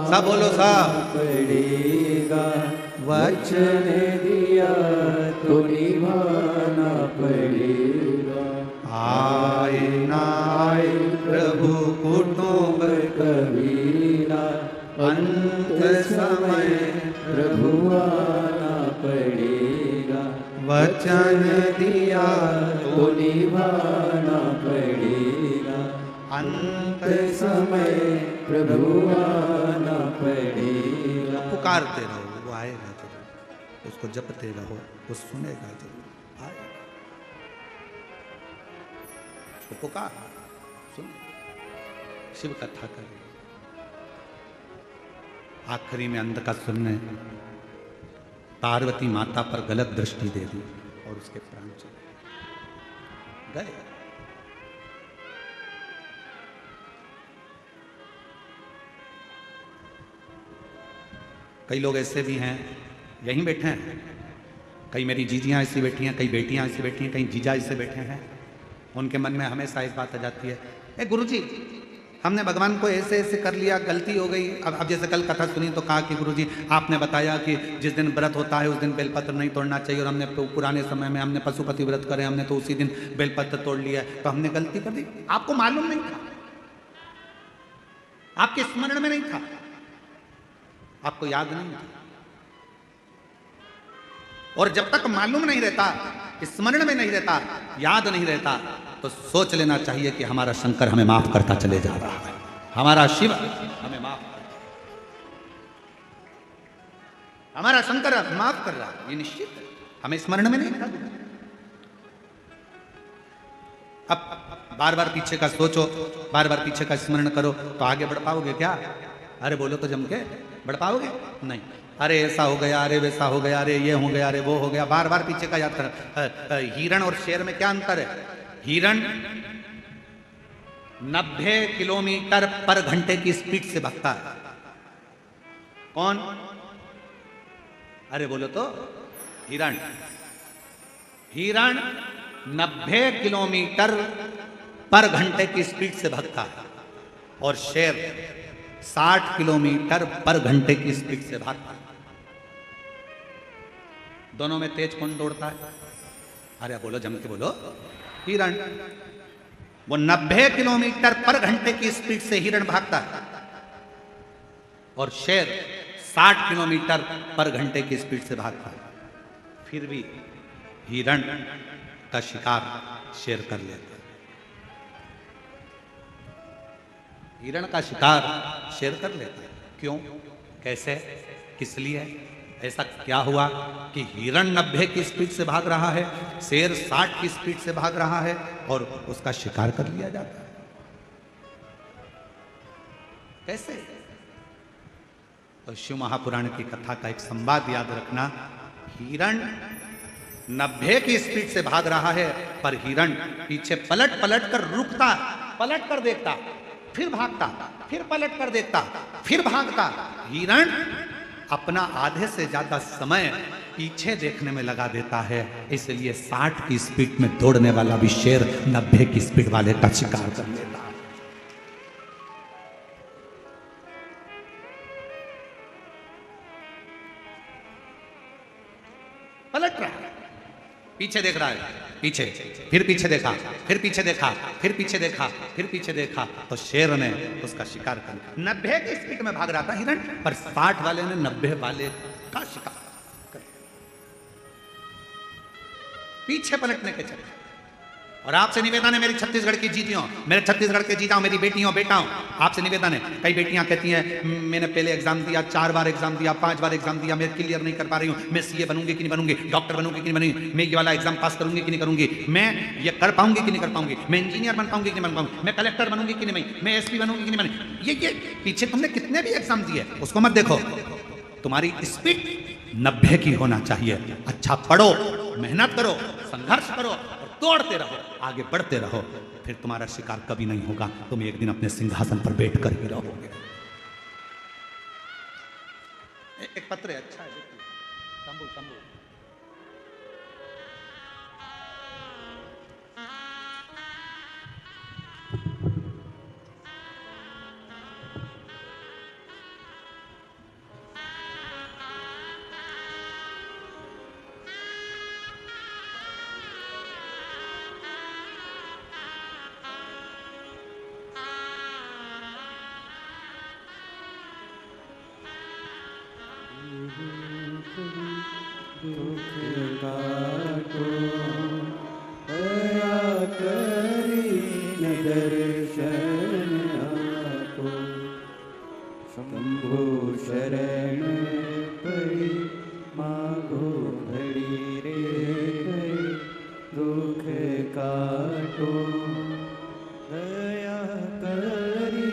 सब बोलो सब पड़ेगा, वचन दिया तो निभाना पड़ेगा। आए ना आए प्रभु कुटुंब कबीरा, अंत समय प्रभु आना पड़ेगा, वचन दिया तो निभाना पड़ेगा। अंत समय प्रभु आना पड़ेगा। पुकारते रहो, वो आएगा जरूर, उसको जपते रहो, वो सुनेगा जरूर, आएगा। उसको पुकार, सुन, शिव कथा करें। आखिरी में अंत का सुनने पार्वती माता पर गलत दृष्टि दे दी और उसके प्राण चले गए। कई लोग ऐसे भी हैं, यहीं बैठे हैं, कई मेरी जीजियाँ ऐसी बैठी हैं, कई बेटियाँ ऐसी बैठी हैं, कई जीजा ऐसे बैठे हैं। उनके मन में हमेशा एक बात आ जाती है, ए गुरुजी, हमने भगवान को ऐसे ऐसे कर लिया, गलती हो गई। अब जैसे कल कथा सुनी तो कहा कि गुरुजी आपने बताया कि जिस दिन व्रत होता है उस दिन बेलपत्र नहीं तोड़ना चाहिए, और हमने पुराने समय में हमने पशुपति व्रत करे, हमने तो उसी दिन बेलपत्र तोड़ लिया, तो हमने गलती कर दी। आपको मालूम नहीं था, आपके स्मरण में नहीं था, आपको याद नहीं था। और जब तक मालूम नहीं रहता, स्मरण में नहीं रहता, याद नहीं रहता, तो सोच लेना चाहिए कि हमारा शंकर हमें माफ करता चले जा रहा है, हमारा शिव हमें माफ कर, हमारा शंकर माफ कर रहा है, ये निश्चित है। हमें स्मरण में नहीं था। अब बार बार पीछे का सोचो, बार बार पीछे का स्मरण करो तो आगे बढ़ पाओगे क्या? अरे बोलो तो जम के बढ़ पाओगे? नहीं। अरे ऐसा हो गया, अरे वैसा हो गया, अरे ये हो गया, अरे वो हो गया, बार बार पीछे का याद कर। हिरण और शेर में क्या अंतर है? हिरण 90 किलोमीटर पर घंटे की स्पीड से भागता है। कौन? अरे बोलो तो हिरण। हिरण 90 किलोमीटर पर घंटे की स्पीड से भागता है और शेर 60 किलोमीटर पर घंटे की स्पीड से भागता है। दोनों में तेज कौन दौड़ता है? अरे बोलो, जम के बोलो। हिरण। वो 90 किलोमीटर पर घंटे की स्पीड से हिरण भागता है और शेर 60 किलोमीटर पर घंटे की स्पीड से भागता है। फिर भी हिरण का शिकार शेर कर लेता है। हिरण का शिकार शेर कर लेता है। क्यों? कैसे? किस लिए? ऐसा क्या हुआ कि हिरण 90 की स्पीड से भाग रहा है, शेर 60 की स्पीड से भाग रहा है और उसका शिकार कर लिया जाता है? कैसे? तो शिव महापुराण की कथा का एक संवाद याद रखना। हिरण 90 की स्पीड से भाग रहा है, पर हिरण पीछे पलट पलट कर रुकता, पलट कर देखता, फिर भागता, फिर पलट कर देखता, फिर भागता। हिरण अपना आधे से ज्यादा समय पीछे देखने में लगा देता है, इसलिए 60 की स्पीड में दौड़ने वाला भी शेर 90 की स्पीड वाले का शिकार कर लेता है। पलट रहा है, पीछे देख रहा है, पीछे, फिर पीछे देखा, फिर पीछे देखा, फिर पीछे देखा, फिर पीछे देखा, तो शेर ने उसका शिकार कर लिया। 90 की स्पीड में भाग रहा था हिरण, पर 60 वाले ने 90 वाले का शिकार कर लिया, पीछे पलटने के चलते। और आपसे निवेदन है मेरी छत्तीसगढ़ की जीतियों, मेरे छत्तीसगढ़ के जीताओं, मेरी बेटियों बेटाओं, आपसे निवेदन है। कई बेटियां कहती हैं मैंने पहले एग्जाम दिया, 4 बार एग्जाम दिया, 5 बार एग्जाम दिया, मैं क्लियर नहीं कर पा रही हूँ, मैं सीए बनूंगी कि नहीं बनूंगी, डॉक्टर बनूंगी कि नहीं बनूंगी, मैं ये वाला एग्जाम पास करूंगी कि नहीं करूंगी, मैं ये कर पाऊंगी कि नहीं कर पाऊंगी, मैं इंजीनियर बन पाऊंगी कि नहीं बन पाऊंगी, मैं कलेक्टर बनूंगी कि नहीं, मैं एसपी बनूंगी कि नहीं बनूंगी। ये पीछे तुमने कितने भी एग्जाम दिए उसको मत देखो, तुम्हारी स्पीड 90 की होना चाहिए। अच्छा पढ़ो, मेहनत करो, संघर्ष करो और तोड़ते रहो, आगे बढ़ते रहो, फिर तुम्हारा शिकार कभी नहीं होगा, तुम एक दिन अपने सिंहासन पर बैठ कर ही रहोगे। एक पत्र है, अच्छा है, देखिए, शंभू शंभू। दुख काटो दया करी न दर्शन आपो, शंभु शरण पड़ी मागो घड़ी रे घड़ी, दुख काटो दया करी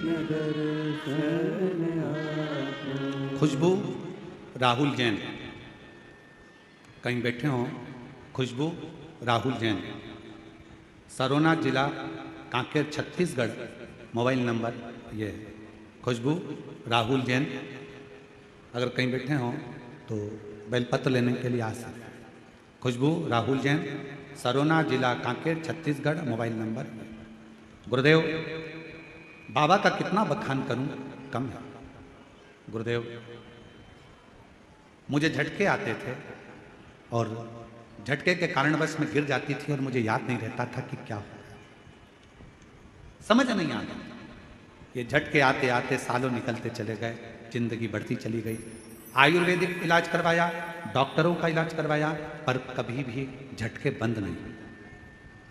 न दर्शन आपो। खुशबू राहुल जैन, कहीं बैठे हों, खुशबू राहुल जैन, सरोना जिला कांकेर छत्तीसगढ़, मोबाइल नंबर ये है। खुशबू राहुल जैन अगर कहीं बैठे हों तो बेलपत्र लेने के लिए आ सकते हैं। खुशबू राहुल जैन, सरोना जिला कांकेर छत्तीसगढ़, मोबाइल नंबर। गुरुदेव, बाबा का कितना बखान करूं, कम है। गुरुदेव, मुझे झटके आते थे और झटके के कारणवश मैं गिर जाती थी और मुझे याद नहीं रहता था कि क्या हो, समझ नहीं आता। ये झटके आते आते सालों निकलते चले गए, जिंदगी बढ़ती चली गई। आयुर्वेदिक इलाज करवाया, डॉक्टरों का इलाज करवाया, पर कभी भी झटके बंद नहीं।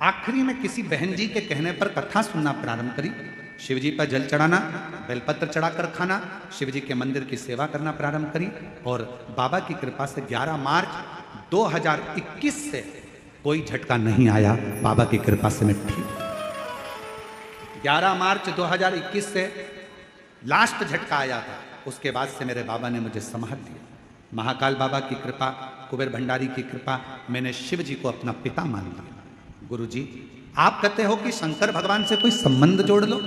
आखिरी में किसी बहन जी के कहने पर कथा सुनना प्रारंभ करी, शिव जी पर जल चढ़ाना, बेलपत्र चढ़ाकर खाना, शिव जी के मंदिर की सेवा करना प्रारंभ करी और बाबा की कृपा से 11 मार्च 2021 से कोई झटका नहीं आया। बाबा की कृपा से मैं ठीक। 11 मार्च 2021 से लास्ट झटका आया था, उसके बाद से मेरे बाबा ने मुझे संभाल दिया। महाकाल बाबा की कृपा, कुबेर भंडारी की कृपा, मैंने शिव जी को अपना पिता मान लिया। गुरु जी, आप कहते हो कि शंकर भगवान से कोई संबंध जोड़ लो,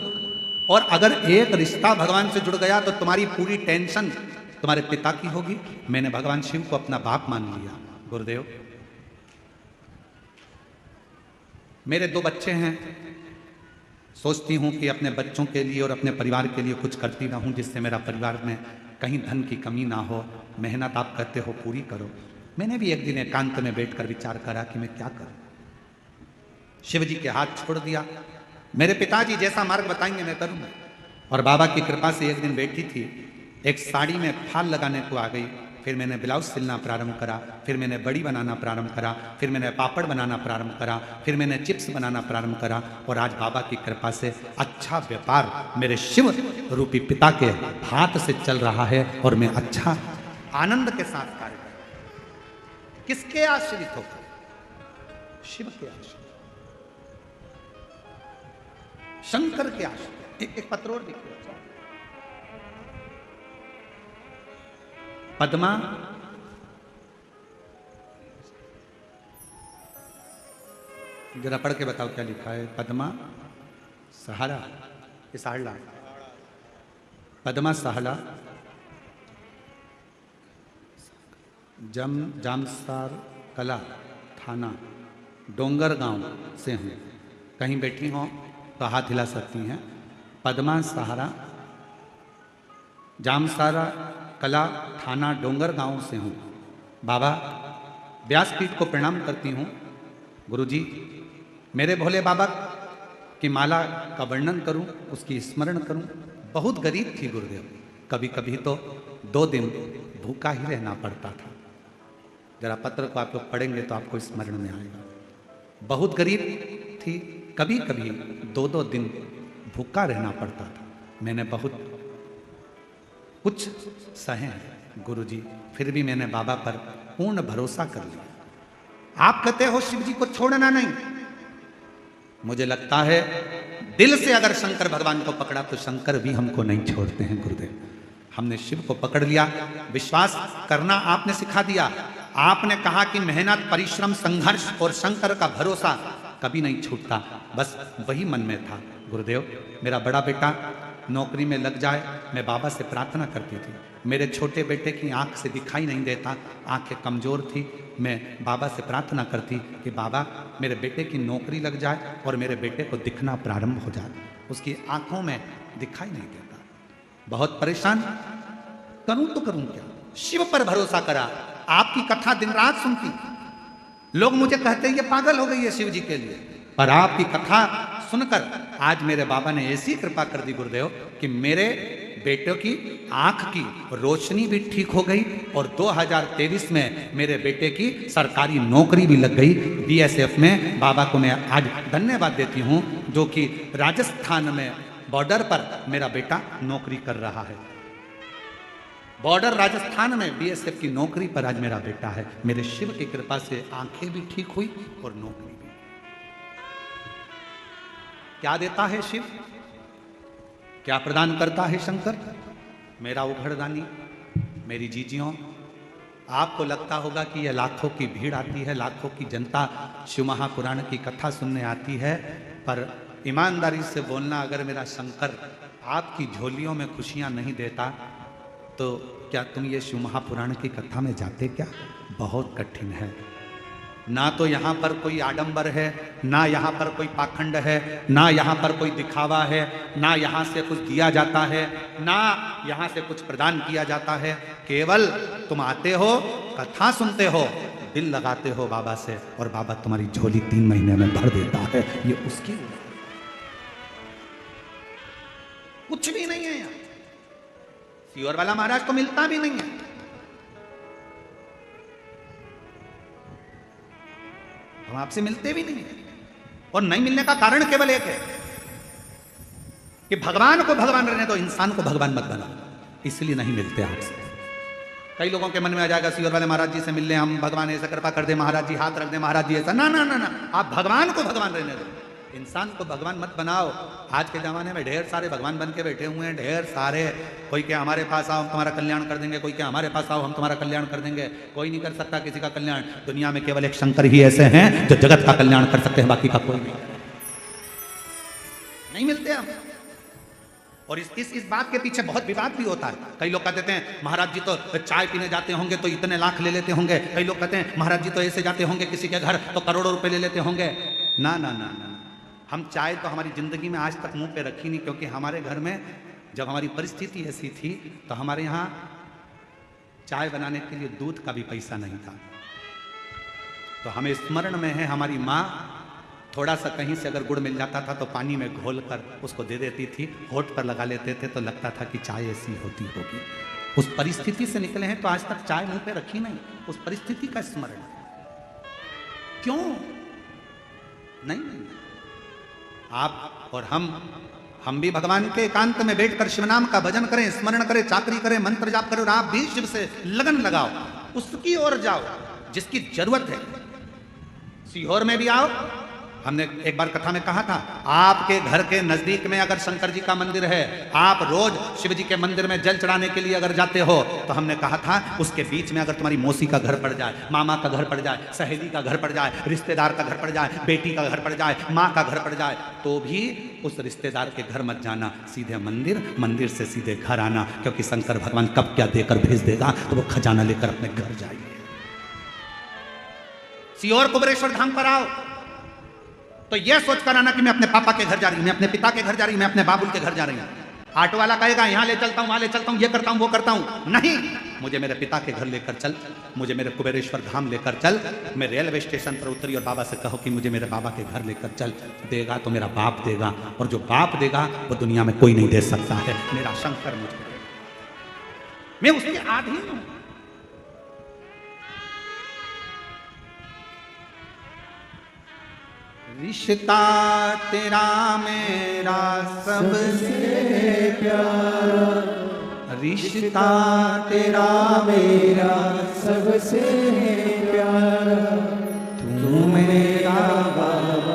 और अगर एक रिश्ता भगवान से जुड़ गया तो तुम्हारी पूरी टेंशन तुम्हारे पिता की होगी। मैंने भगवान शिव को अपना बाप मान लिया। गुरुदेव, मेरे 2 बच्चे हैं, सोचती हूँ कि अपने बच्चों के लिए और अपने परिवार के लिए कुछ करती रहूँ, जिससे मेरा परिवार में कहीं धन की कमी ना हो। मेहनत आप कहते हो पूरी करो। मैंने भी एक दिन एकांत में बैठकर विचार करा कि मैं क्या करूँ। शिव जी के हाथ छोड़ दिया। मेरे पिताजी जैसा मार्ग बताएंगे मैं करूँगा। और बाबा की कृपा से एक दिन बैठी थी, एक साड़ी में फाल लगाने को आ गई। फिर मैंने ब्लाउज सिलना प्रारंभ करा, फिर मैंने बड़ी बनाना प्रारंभ करा, फिर मैंने पापड़ बनाना प्रारंभ करा, फिर मैंने चिप्स बनाना प्रारंभ करा। और आज बाबा की कृपा से अच्छा व्यापार मेरे शिव रूपी पिता के हाथ से चल रहा है और मैं अच्छा आनंद के साथ कार्य कर रहा हूं। किसके आश्रित होकर? शिव के आश्रित, शंकर के आश्रित। एक पत्र और देखिए, पद्मा जरा पढ़ के बताओ क्या लिखा है। पद्मा सहारा, ये साहला, पद्मा सहाला, जामसार कला थाना डोंगर गांव से हूँ। कहीं बैठी हों तो हाथ हिला सकती हैं। पद्मा सहारा, जामसारा कला थाना डोंगर गांव से हूँ। बाबा, व्यासपीठ को प्रणाम करती हूँ। गुरुजी, मेरे भोले बाबा की माला का वर्णन करूँ, उसकी स्मरण करूँ। बहुत गरीब थी गुरुदेव, कभी कभी तो 2 दिन भूखा ही रहना पड़ता था। जरा पत्र को आप लोग पढ़ेंगे तो आपको स्मरण में आएगा। बहुत गरीब थी, कभी कभी 2-2 दिन भूखा रहना पड़ता था। मैंने बहुत कुछ सहे गुरुजी, फिर भी मैंने बाबा पर पूर्ण भरोसा कर लिया। आप कहते हो शिव जी को छोड़ना नहीं, मुझे लगता है दिल से अगर शंकर भगवान को पकड़ा तो शंकर भी हमको नहीं छोड़ते हैं गुरुदेव। हमने शिव को पकड़ लिया, विश्वास करना आपने सिखा दिया। आपने कहा कि मेहनत, परिश्रम, संघर्ष और शंकर का भरोसा कभी नहीं छूटता, बस वही मन में था। गुरुदेव, मेरा बड़ा बेटा नौकरी में लग जाए, मैं बाबा से प्रार्थना करती थी। मेरे छोटे बेटे की आंख से दिखाई नहीं देता, आंखें कमज़ोर थी, मैं बाबा से प्रार्थना करती कि बाबा मेरे बेटे की नौकरी लग जाए और मेरे बेटे को दिखना प्रारंभ हो जाए। उसकी आंखों में दिखाई नहीं देता, बहुत परेशान, करूं तो करूं क्या। शिव पर भरोसा करा, आपकी कथा दिन रात सुनती, लोग मुझे कहते हैं ये पागल हो गई है शिव जी के लिए, पर आपकी कथा सुनकर आज मेरे बाबा ने ऐसी कृपा कर दी गुरुदेव कि मेरे बेटे की आंख की रोशनी भी ठीक हो गई और 2023 में मेरे बेटे की सरकारी नौकरी भी लग गई बीएसएफ में। बाबा को मैं आज धन्यवाद देती हूं, जो कि राजस्थान में बॉर्डर पर मेरा बेटा नौकरी कर रहा है। बॉर्डर राजस्थान में बीएसएफ की नौकरी पर आज मेरा बेटा है। मेरे शिव की कृपा से आंखें भी ठीक हुई और नौकरी भी। क्या देता है शिव, क्या प्रदान करता है शंकर? मेरा उघड़दानी, मेरी जीजियों, आपको लगता होगा कि यह लाखों की भीड़ आती है, लाखों की जनता शिव महापुराण की कथा सुनने आती है, पर ईमानदारी से बोलना, अगर मेरा शंकर आपकी झोलियों में खुशियां नहीं देता तो क्या तुम ये शिव महापुराण की कथा में जाते क्या? बहुत कठिन है। ना तो यहाँ पर कोई आडंबर है, ना यहाँ पर कोई पाखंड है, ना यहाँ पर कोई दिखावा है, ना यहाँ से कुछ दिया जाता है, ना यहाँ से कुछ प्रदान किया जाता है। केवल तुम आते हो, कथा सुनते हो, दिल लगाते हो बाबा से, और बाबा तुम्हारी झोली 3 महीने में भर देता है। ये उसकी कुछ भी नहीं है यहाँ। सीहोर वाला महाराज तो मिलता भी नहीं है। हम आपसे मिलते भी नहीं है, और नहीं मिलने का कारण केवल एक है कि भगवान को भगवान रहने दो, इंसान को भगवान मत बनाओ, इसलिए नहीं मिलते आपसे। कई लोगों के मन में आ जाएगा सीहोर वाले महाराज जी से मिल ले हम, भगवान ऐसा कृपा कर दे, महाराज जी हाथ रख दे, महाराज जी ऐसा। ना ना ना ना, आप भगवान को भगवान रहने दो, इंसान को भगवान मत बनाओ। आज के जमाने में ढेर सारे भगवान बन के बैठे हुए हैं, ढेर सारे। कोई क्या हमारे पास आओ हम तुम्हारा कल्याण कर देंगे, कोई क्या हमारे पास आओ हम तुम्हारा कल्याण कर देंगे। कोई नहीं कर सकता किसी का कल्याण। दुनिया में केवल एक शंकर ही ऐसे हैं जो जगत का कल्याण कर सकते हैं, बाकी का कोई नहीं मिलते हम। और इस बात के पीछे बहुत विवाद भी होता है। कई लोग कहते हैं महाराज जी तो चाय पीने जाते होंगे तो इतने लाख ले लेते होंगे, कई लोग कहते हैं महाराज जी तो ऐसे जाते होंगे किसी के घर तो करोड़ों रुपए ले लेते होंगे। ना ना ना ना, हम चाय तो हमारी जिंदगी में आज तक मुंह पे रखी नहीं, क्योंकि हमारे घर में जब हमारी परिस्थिति ऐसी थी तो हमारे यहाँ चाय बनाने के लिए दूध का भी पैसा नहीं था। तो हमें स्मरण में है हमारी माँ थोड़ा सा कहीं से अगर गुड़ मिल जाता था तो पानी में घोल कर उसको दे देती थी, होठ पर लगा लेते थे तो लगता था कि चाय ऐसी होती होगी। उस परिस्थिति से निकले हैं तो आज तक चाय मुंह पे रखी नहीं, उस परिस्थिति का स्मरण। क्यों नहीं? आप और हम भी भगवान के एकांत में बैठकर शिव नाम का भजन करें, स्मरण करें, चाकरी करें, मंत्र जाप करें, और आप भी शिव से लगन लगाओ, उसकी ओर जाओ जिसकी जरूरत है। सीहोर में भी आओ। हमने एक बार कथा में कहा था, आपके घर के नजदीक में अगर शंकर जी का मंदिर है, आप रोज शिव जी के मंदिर में जल चढ़ाने के लिए अगर जाते हो, तो हमने कहा था उसके बीच में अगर तुम्हारी मौसी का घर पड़ जाए, मामा का घर पड़ जाए, सहेली का घर पड़ जाए, रिश्तेदार का घर पड़ जाए, बेटी का घर पड़ जाए, माँ का घर पड़ जाए, तो भी उस रिश्तेदार के घर मत जाना, सीधे मंदिर, मंदिर से सीधे घर आना, क्योंकि शंकर भगवान कब क्या देकर भेज देगा तो वो खजाना लेकर अपने घर जाइए। सीहोर कुबेरेश्वर धाम पर आओ तो यह सोच कर आना कि मैं अपने पापा के घर जा रही हूं, मैं अपने पिता के घर जा रही हूं, मैं अपने बाबुल के घर जा रही हूं। ऑटो वाला कहेगा यहाँ ले चलता हूं, वहां ले चलता हूं, ये करता हूं, वो करता हूं। नहीं, मुझे मेरे पिता के घर लेकर चल, मुझे मेरे कुबेरेश्वर धाम लेकर चल। मैं रेलवे स्टेशन पर उतरी और बाबा से कहो कि मुझे मेरे बाबा के घर लेकर चल। देगा तो मेरा बाप देगा, और जो बाप देगा वो दुनिया में कोई नहीं दे सकता है। मेरा शंकर मुझे, मैं उसके आधीन हूं। रिश्ता तेरा मेरा सबसे प्यारा, रिश्ता तेरा मेरा सबसे प्यारा, तू मेरा बाबा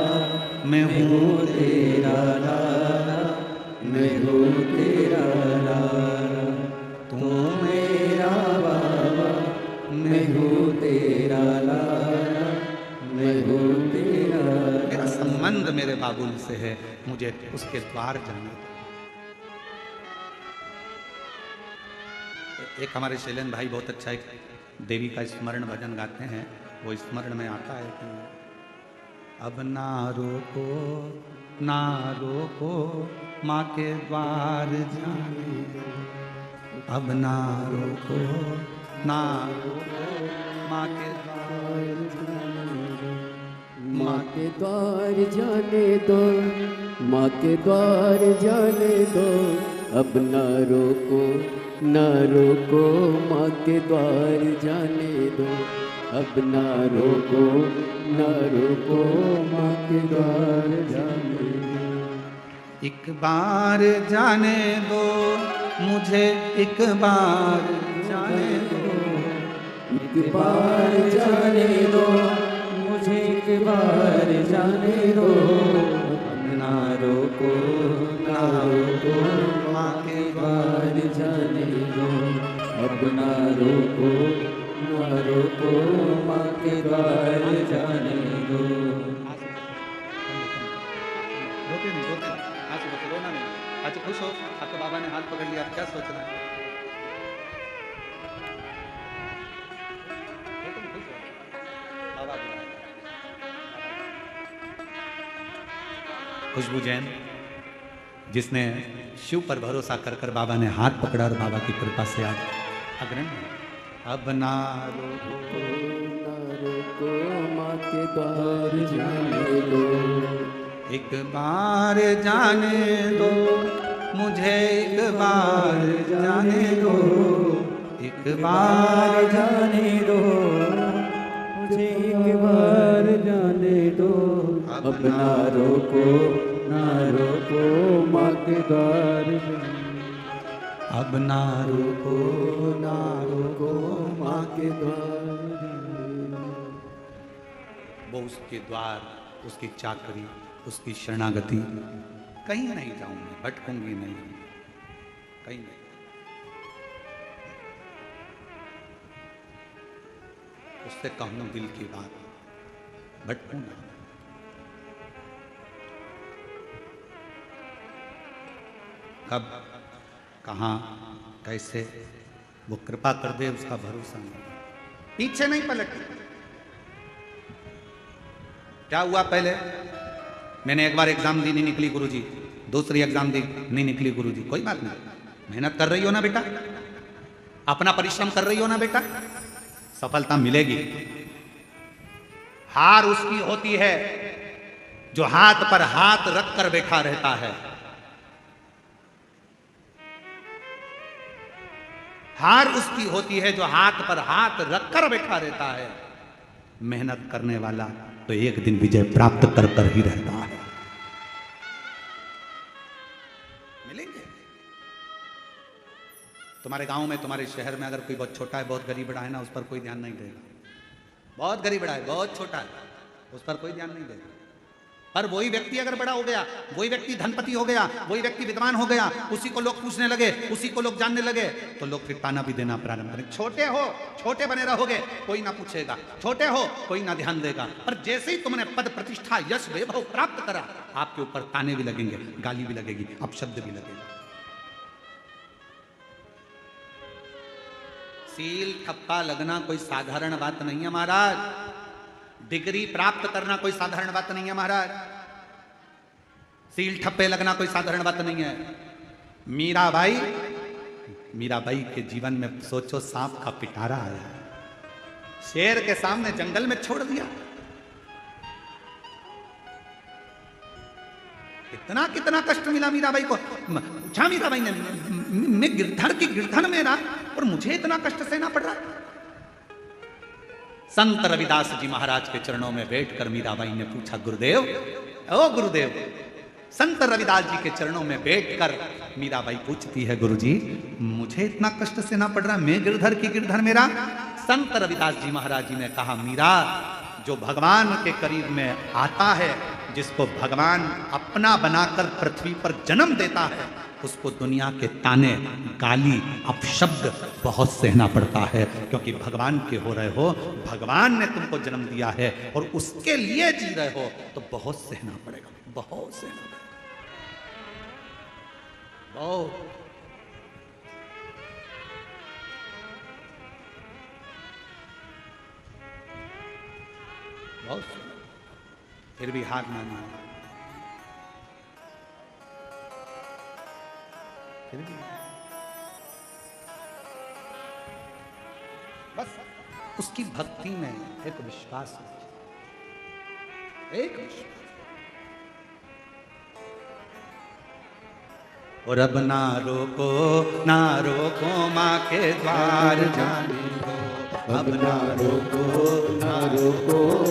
मैं हूँ तेरा लाला, मैं हूँ तेरा लाला, तू मेरा बाबा, मैं हूँ तेरा संबंध मेरे बाबुल से है, मुझे उसके द्वार जाने दो। एक हमारे शैलेंद्र भाई बहुत अच्छा एक देवी का स्मरण भजन गाते हैं, वो स्मरण में आता है कि अब ना रोको माँ के द्वार जाने दो, अब ना रोको माँ के द्वार जाने दो, माँ के द्वार जाने दो, माँ के द्वार जाने दो, अब ना रोको माँ के द्वार जाने दो, अब ना रोको माँ के द्वार जाने दो। एक बार जाने दो मुझे, एक बार जाने दो, एक बार जाने दो मुझे, एक बार जाने दो, ना रोको माँ के द्वार जाने दो, अब ना रोको माँ के द्वार जाने दो। रोते नहीं, आंसू बच्चे रोना नहीं। अच्छा खुश हो, आपके बाबा ने हाथ पकड़ लिया, आप क्या सोच रहे हैं? बाबा खुशबू जैन, जिसने शिव पर भरोसा कर कर बाबा ने हाथ पकड़ा और बाबा की कृपा से आज अग्रणी। अब ना रोको माँ के द्वार जाने दो, एक बार जाने दो मुझे, एक बार जाने दो, एक बार जाने दो मुझे, एक बार जाने दो, अब ना रोको माँ के द्वार जाने, अब ना रोको माँ के द्वार जाने दो। वो उसके द्वार, उसकी चाकरी, उसकी शरणागति, कहीं नहीं जाऊंगी, भटकूंगी नहीं, कहीं नहीं। उससे कहूं दिल की बात, भटकूं ना। कब, कहाँ, कैसे वो कृपा कर दे, उसका भरोसा नहीं, पीछे नहीं पलटती। क्या हुआ पहले, मैंने एक बार एग्जाम दी, नहीं निकली गुरुजी, दूसरी एग्जाम दी, नहीं निकली गुरुजी, कोई बात नहीं, मेहनत कर रही हो ना बेटा, अपना परिश्रम कर रही हो ना बेटा, सफलता मिलेगी। हार उसकी होती है जो हाथ पर हाथ रख कर बैठा रहता है, हार उसकी होती है जो हाथ पर हाथ रख कर बैठा रहता है। मेहनत करने वाला तो एक दिन विजय प्राप्त कर कर ही रहता है। मिलेंगे तुम्हारे गांव में, तुम्हारे शहर में, अगर कोई बहुत छोटा है, बहुत गरीब बड़ा है ना, उस पर कोई ध्यान नहीं देगा। बहुत गरीब बड़ा है, बहुत छोटा है, उस पर कोई ध्यान नहीं देगा। पर वही व्यक्ति अगर बड़ा हो गया, वही व्यक्ति धनपति हो गया, वही व्यक्ति विद्वान हो गया, उसी को लोग पूछने लगे, उसी को लोग जानने लगे, तो लोग फिर ताना भी देना प्रारंभ करें। छोटे हो, छोटे बने रहोगे, कोई ना पूछेगा, छोटे हो, कोई ना ध्यान देगा। पर जैसे ही तुमने पद प्रतिष्ठा यश वैभव प्राप्त करा, आपके ऊपर ताने भी लगेंगे, गाली भी लगेगी, अपशब्द भी लगेगा। सील ठप्पा लगना कोई साधारण बात नहीं है महाराज, डिग्री प्राप्त करना कोई साधारण बात नहीं है महाराज, सील ठप्पे लगना कोई साधारण बात नहीं है। मीराबाई के जीवन में सोचो, सांप का पिटारा आया, शेर के सामने जंगल में छोड़ दिया, कितना कष्ट मिला मीराबाई को। पूछा मीराबाई ने, मैं गिरधर की गिरधर मेरा, और मुझे इतना कष्ट सहना पड़ रहा। संत रविदास जी महाराज के चरणों में बैठकर मीराबाई ने पूछा, गुरुदेव, ओ गुरुदेव, संत रविदास जी के चरणों में बैठकर मीराबाई पूछती है, गुरुजी मुझे इतना कष्ट सहना पड़ रहा, मैं गिरधर की गिरधर मेरा। संत रविदास जी महाराज जी ने कहा, मीरा, जो भगवान के करीब में आता है जिसको भगवान अपना बनाकर पृथ्वी पर जन्म देता है, उसको दुनिया के ताने, गाली, अपशब्द बहुत सहना पड़ता है, क्योंकि भगवान के हो रहे हो, भगवान ने तुमको जन्म दिया है और उसके लिए जी रहे हो, तो बहुत सहना पड़ेगा, बहुत सहना पड़ेगा, बहुत। बहुत फिर भी हार माना, फिर भी बस उसकी भक्ति में एक विश्वास है, एक विश्वास। और अब ना रोको माँ के द्वार जाने दो, अब ना रोको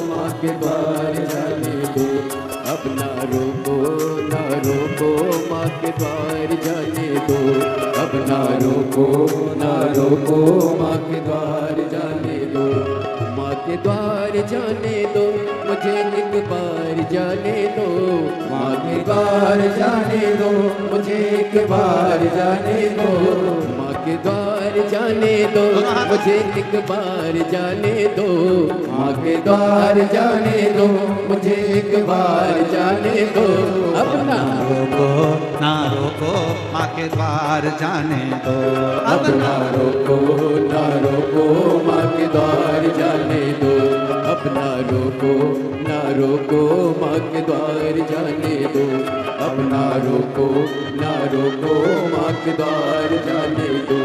माँ के द्वार जाने दो, अब ना रोको माँ के द्वार जाने दो, अब ना रोको माँ के द्वार जाने दो, माँ के द्वार जाने दो, मुझे एक बार जाने दो, माँ के द्वार जाने दो, मुझे एक बार जाने दो, माँ के द्वार जाने दो, मुझे एक बार जाने दो, माँ के द्वार जाने दो, मुझे एक बार जाने दो, अब ना रोको माँ के द्वार जाने दो, अब ना रोको माँ के द्वार जाने दो, अब ना रोको माँ के द्वार जाने दो, अब ना रोको माँ के द्वार जाने दो।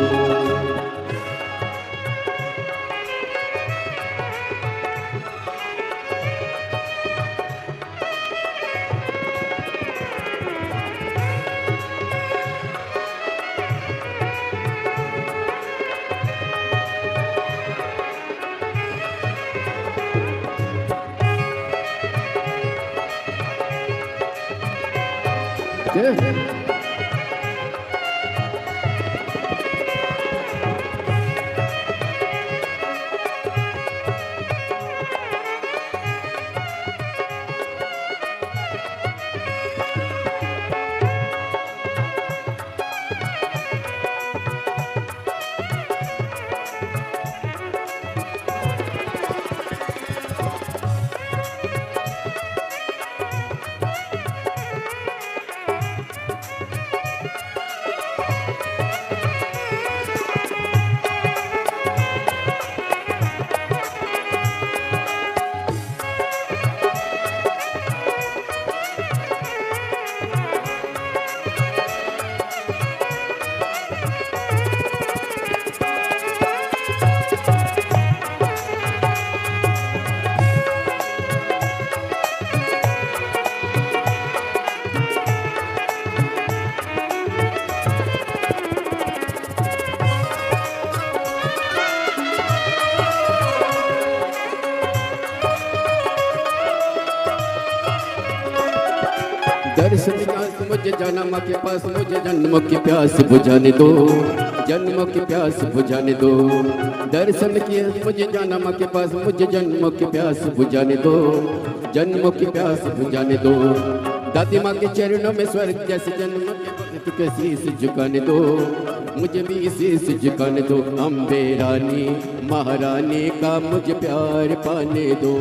दर्शन प्यास मुझे जाना माँ के पास, मुझे जन्म की प्यास बुझाने दो, जन्म की प्यास बुझाने दो, दर्शन की मुझे जाना माँ के पास, मुझे जन्म की प्यास बुझाने दो, जन्म की प्यास बुझाने दो, दादी माँ के चरणों में स्वर्ग जैसे जन्म के शीश झुकाने दो, मुझे भी शीश झुकाने दो, अम्बे रानी महारानी का मुझे प्यार पाने दो,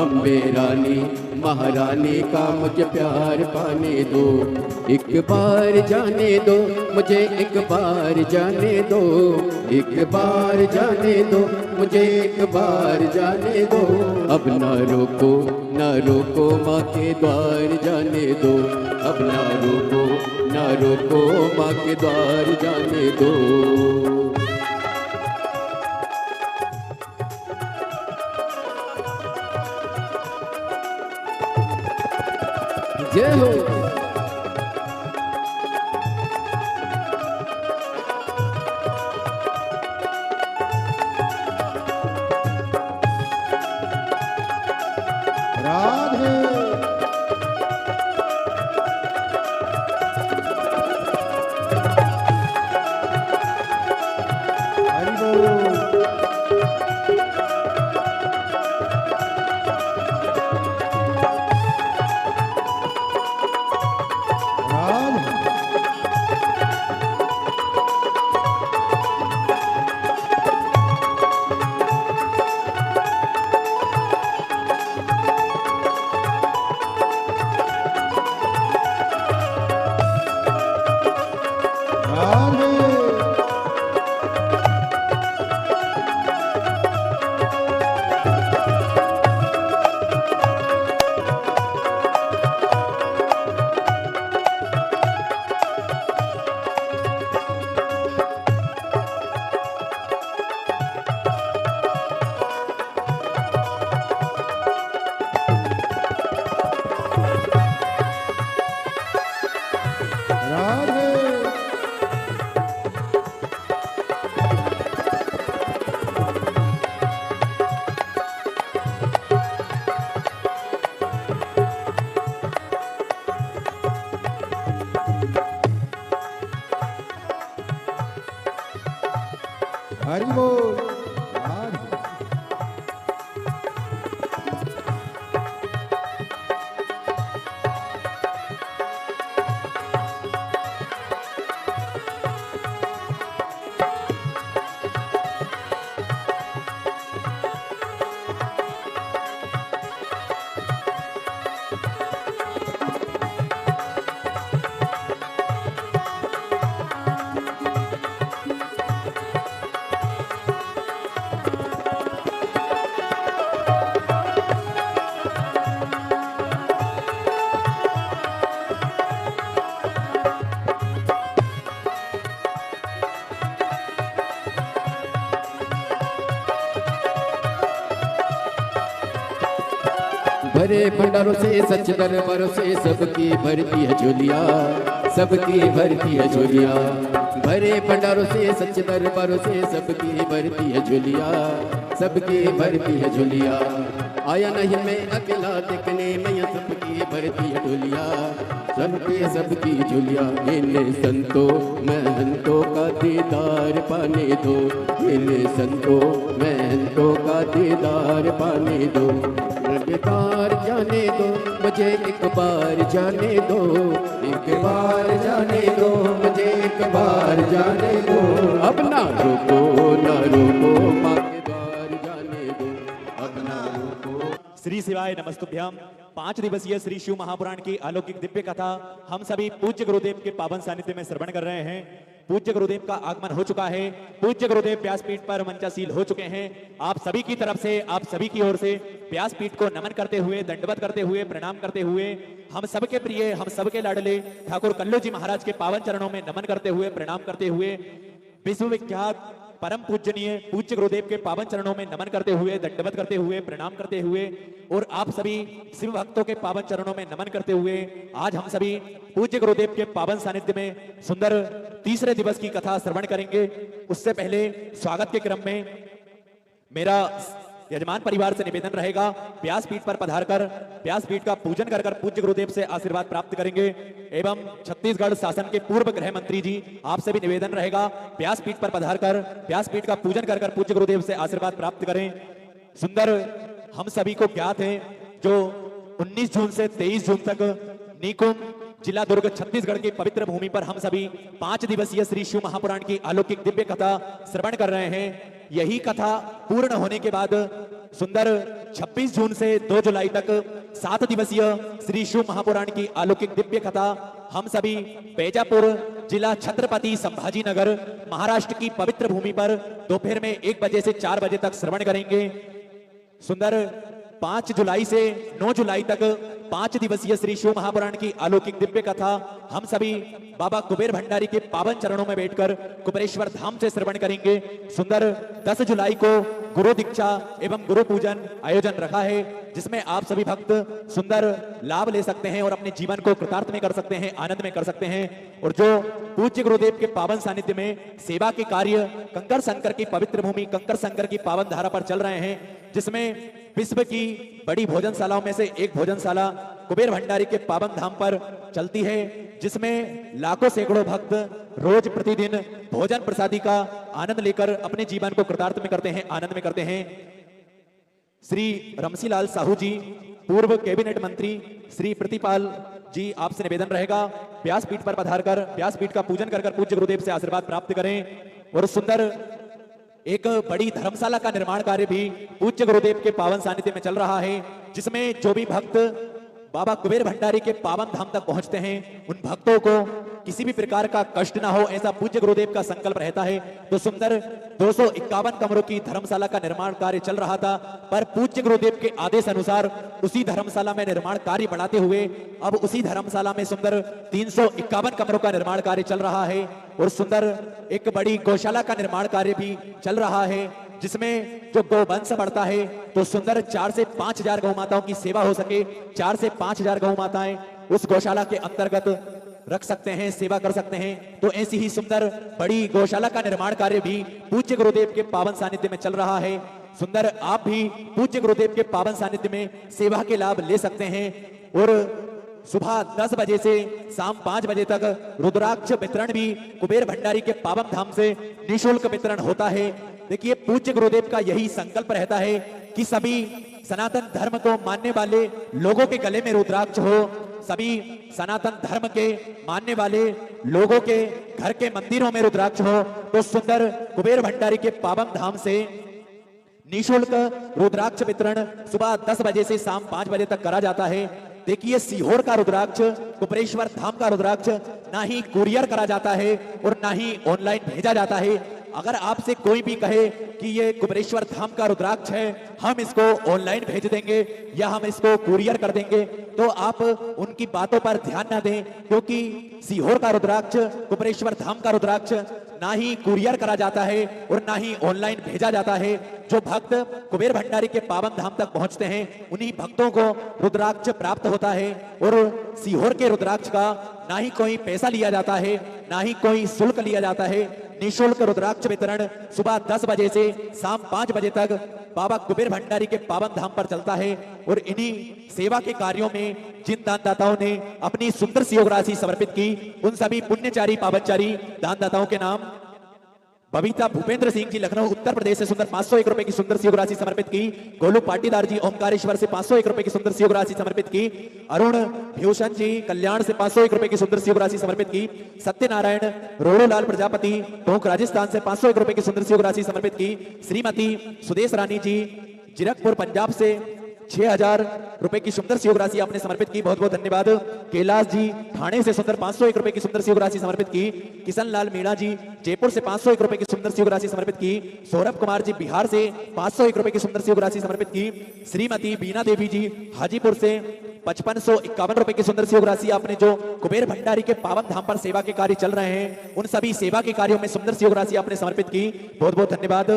अम्बे रानी महारानी का मुझे प्यार पाने दो, एक बार जाने दो, मुझे एक बार जाने दो, एक बार जाने दो, मुझे एक बार जाने दो, अब ना रोको माँ के द्वार जाने दो, अब ना रोको माँ के द्वार जाने दो। जय हो। राधे हरि बोल। हरि बोल हरि भरे भंडारों से सच दरबारों से सबकी भरती है झोलिया, सबकी भरती है झोलिया। भरे भंडारों से सच दरबारों से सबकी भरती है झोलिया, सबकी भरती है झोलिया। आया नहीं मैं अकेला देखने में ये सबकी भरती है झोलिया, सबकी झोलिया। मेरे संतों महंतों का दीदार पाने दो, मेरे संतों महंतों का दीदार पाने दो। रंगदार जाने दो मुझे एक बार जाने दो, एक बार जाने दो मुझे एक बार जाने दो। अब ना रोको माँ के द्वार जाने दो, अब ना रोको। श्री शिवाय नमस्तुभ्याम। 5 दिवसीय श्री शिव महापुराण की अलौकिक दिव्य कथा हम सभी पूज्य गुरुदेव के पावन सानिध्य में श्रवण कर रहे हैं। पूज्य गुरुदेव का आगमन हो चुका है, पूज्य गुरुदेव व्यासपीठ पर मंचासील हो चुके हैं। आप सभी की तरफ से, आप सभी की ओर से व्यासपीठ को नमन करते हुए, दंडवत करते हुए, प्रणाम करते हुए, हम सबके प्रिय, हम सबके लाडले ठाकुर कल्लू जी महाराज के पावन चरणों में नमन करते हुए, प्रणाम करते हुए, विश्वविख्यात परम पूजनीय पूज्य गुरुदेव के पावन चरणों में नमन करते हुए, दंडवत करते हुए, प्रणाम करते हुए और आप सभी शिव भक्तों के पावन चरणों में नमन करते हुए आज हम सभी पूज्य गुरुदेव के पावन सानिध्य में सुंदर तीसरे दिवस की कथा श्रवण करेंगे। उससे पहले स्वागत के क्रम में मेरा यजमान परिवार से निवेदन रहेगा, व्यासपीठ पर पधारकर व्यासपीठ का पूजन कर पूज्य गुरुदेव से आशीर्वाद प्राप्त करेंगे। एवं छत्तीसगढ़ शासन के पूर्व गृह मंत्री जी, आपसे भी निवेदन रहेगा, व्यासपीठ पर पधारकर व्यासपीठ का पूजन कर पूज्य गुरुदेव से आशीर्वाद प्राप्त करें। सुंदर हम सभी को ज्ञात है जो 19 जून से 23 जून तक निकुंज जिला दुर्ग छत्तीसगढ़ की पवित्र भूमि पर हम सभी 5 दिवसीय श्री शिव महापुराण की अलौकिक दिव्य कथा श्रवण कर रहे हैं। यही कथा पूर्ण होने के बाद सुंदर 26 जून से 2 जुलाई तक 7 दिवसीय श्री शिव महापुराण की अलौकिक दिव्य कथा हम सभी बैजापुर जिला छत्रपति संभाजी नगर महाराष्ट्र की पवित्र भूमि पर दोपहर में 1 बजे से 4 बजे तक श्रवण करेंगे। सुंदर 5 जुलाई से 9 जुलाई तक 5 दिवसीय श्री शिव महापुराण की अलौकिक दिव्य कथा हम सभी बाबा कुबेर भंडारी के पावन चरणों में बैठकर कुबेरेश्वर धाम से श्रवण करेंगे। सुंदर 10 जुलाई को गुरु दीक्षा एवं गुरु पूजन आयोजन रखा है, जिसमें आप सभी भक्त सुंदर लाभ ले सकते हैं और अपने जीवन को कृतार्थ में कर सकते हैं, आनंद में कर सकते हैं। और जो पूज्य गुरुदेव के पावन सानिध्य में सेवा के कार्य कंकर शंकर की पवित्र भूमि कंकर शंकर की पावन धारा पर चल रहे हैं, जिसमें विश्व की बड़ी भोजनशालाओं में से एक भोजनशाला कुबेर भंडारी के पावन धाम पर चलती है, जिसमें लाखों सैकड़ों भक्त रोज प्रतिदिन भोजन प्रसादी का आनंद लेकर अपने जीवन को कृतार्थ में करते हैं, आनंद में करते हैं। श्री रमसीलाल साहू जी, पूर्व कैबिनेट मंत्री श्री प्रतिपाल जी, आपसे निवेदन रहेगा, व्यासपीठ पर पधारकर व्यासपीठ का पूजन कर पूज्य गुरुदेव से आशीर्वाद प्राप्त करें। और सुंदर एक बड़ी धर्मशाला का निर्माण कार्य भी पूज्य गुरुदेव के पावन सानिध्य में चल रहा है, जिसमें जो भी भक्त बाबा कुबेर भंडारी के पावन धाम तक पहुंचते हैं उन भक्तों को किसी भी प्रकार का कष्ट ना हो, ऐसा पूज्य गुरुदेव का संकल्प रहता है। तो सुंदर 251 कमरों की धर्मशाला का निर्माण कार्य चल रहा था, पर पूज्य गुरुदेव के आदेश अनुसार उसी धर्मशाला में निर्माण कार्य बढ़ाते हुए अब उसी धर्मशाला में सुंदर 351 कमरों का निर्माण कार्य चल रहा है। और सुंदर एक बड़ी गौशाला का निर्माण कार्य भी चल रहा है, जिसमें जो गौवंश बढ़ता है तो सुंदर 4 से 5 हजार गौ माताओं की सेवा हो सके, 4 से 5 हजार गौ माताएं उस गौशाला के अंतर्गत रख सकते हैं, सेवा कर सकते हैं। तो ऐसी ही सुंदर बड़ी गौशाला का निर्माण कार्य भी पूज्य गुरुदेव के पावन सानिध्य में चल रहा है। सुंदर आप भी पूज्य गुरुदेव के पावन सानिध्य में सेवा के लाभ ले सकते हैं। और सुबह 10 बजे से शाम 5 बजे तक रुद्राक्ष वितरण भी कुबेर भंडारी के पावन धाम से निःशुल्क वितरण होता है। देखिए पूज्य गुरुदेव का यही संकल्प रहता है कि सभी सनातन धर्म को मानने वाले लोगों के गले में रुद्राक्ष हो, सभी सनातन धर्म के मानने वाले लोगों के घर के मंदिरों में रुद्राक्ष हो। तो सुंदर कुबेर भंडारी के पावन धाम से निःशुल्क रुद्राक्ष वितरण सुबह 10 बजे से शाम 5 बजे तक करा जाता है। देखिए सीहोर का रुद्राक्ष, कुबेरेश्वर धाम का रुद्राक्ष ना ही कुरियर करा जाता है और ना ही ऑनलाइन भेजा जाता है। अगर आपसे कोई भी कहे कि ये कुबेरेश्वर धाम का रुद्राक्ष है, हम इसको ऑनलाइन भेज देंगे या हम इसको कुरियर कर देंगे, तो आप उनकी बातों पर ध्यान न दें, क्योंकि सीहोर का रुद्राक्ष, कुबेरेश्वर धाम का रुद्राक्ष ना ही कुरियर करा जाता है और ना ही ऑनलाइन भेजा जाता है। जो भक्त कुबेर भंडारी के पावन धाम तक पहुंचते हैं उन्हीं भक्तों को रुद्राक्ष प्राप्त होता है। और सीहोर के रुद्राक्ष का ना ही कोई पैसा लिया जाता है, ना ही कोई शुल्क लिया जाता है। निःशुल्क रुद्राक्ष वितरण सुबह 10 बजे से शाम 5 बजे तक बाबा कुबेर भंडारी के पावन धाम पर चलता है। और इन्हीं सेवा के कार्यों में जिन दानदाताओं ने अपनी सुंदर सी योग राशि समर्पित की, उन सभी पुण्यचारी पावनचारी दानदाताओं के नाम: बबीता भूपेंद्र सिंह जी लखनऊ उत्तर प्रदेश से सुंदर 501 रुपए की सुंदर सी योग राशि समर्पित की। गोलू पाटीदार जी ओमकारेश्वर से 501 रुपए की सुंदर सी योग राशि समर्पित की। अरुण भूषण जी कल्याण से 501 रुपए की सुंदर सी योग राशि समर्पित की। सत्यनारायण रोड़ोलाल प्रजापति टोंक राजस्थान से 501 रुपए की सुंदर सी योग राशि समर्पित की। श्रीमती सुदेश रानी जी जीरकपुर पंजाब से 6000 रुपए की सुंदर सी योग राशि आपने समर्पित की, बहुत बहुत धन्यवाद। कैलाश जी ठाणे से सुंदर 501 रुपए की सुंदर सी योग राशि समर्पित की। किशन लाल मीणा जी जयपुर से 501 रुपए की सुंदर सी योग राशि समर्पित की। सौरभ कुमार जी बिहार से 501 रुपए की सुंदर सी योग राशि समर्पित की। श्रीमती बीना देवी जी हाजीपुर से 5551 रुपए की सुंदर सी योग राशि आपने, जो कुबेर भंडारी के पावन धाम पर सेवा के कार्य चल रहे हैं, उन सभी सेवा के कार्यों में सुंदर सी योग राशि आपने समर्पित की, बहुत बहुत धन्यवाद।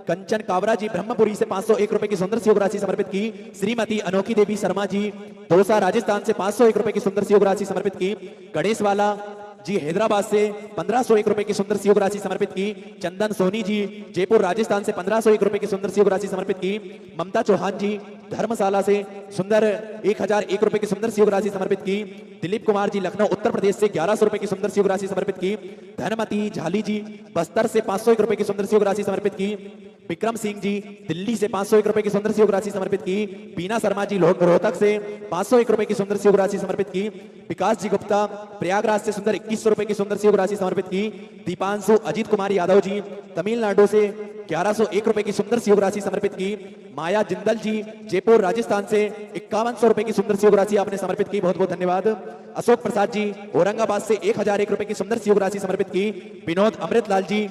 कंचन कावरा जी ब्रह्मपुरी से 501 रुपए की सुंदर सी योग राशि समर्पित की। श्रीमती अनोखी देवी शर्मा जी दौसा राजस्थान से 501 रुपए की सुंदर सी योग राशि समर्पित की। गणेश वाला जी हैदराबाद से 1501 रुपए की सुंदर सी योग राशि समर्पित की। चंदन सोनी जी जयपुर राजस्थान से 1501 रुपए की सुंदर सी योग राशि समर्पित की। ममता चौहान जी धर्मशाला से सुंदर 1001 रुपए की सुंदर सी योग राशि समर्पित की। दिलीप कुमार जी लखनऊ उत्तर प्रदेश से 1100 रुपए की सुंदर सी योग राशि समर्पित की। धनमती झाली जी बस्तर से 501 रुपए की सुंदर सी योग राशि समर्पित की। विक्रम सिंह जी दिल्ली से 501 रुपए की सुंदर सी योग राशि समर्पित की। बीना शर्मा जी रोहतक से 501 रुपए की सुंदर सी योग राशि समर्पित की। विकास जी गुप्ता प्रयागराज से सुंदर 2100 रुपए की सुंदर सी योग राशि समर्पित की। दीपांशु अजीत कुमार यादव जी तमिलनाडु से 1101 रुपए की सुंदर सी योग राशि समर्पित की। माया जिंदल जी जयपुर राजस्थान से 5100 रुपए की सुंदर सी योग राशि आपने समर्पित की, बहुत बहुत धन्यवाद। अशोक प्रसाद जी औरंगाबाद से 1001 रुपए की सुंदर सी योग राशि समर्पित की। विनोद अमृतलाल जी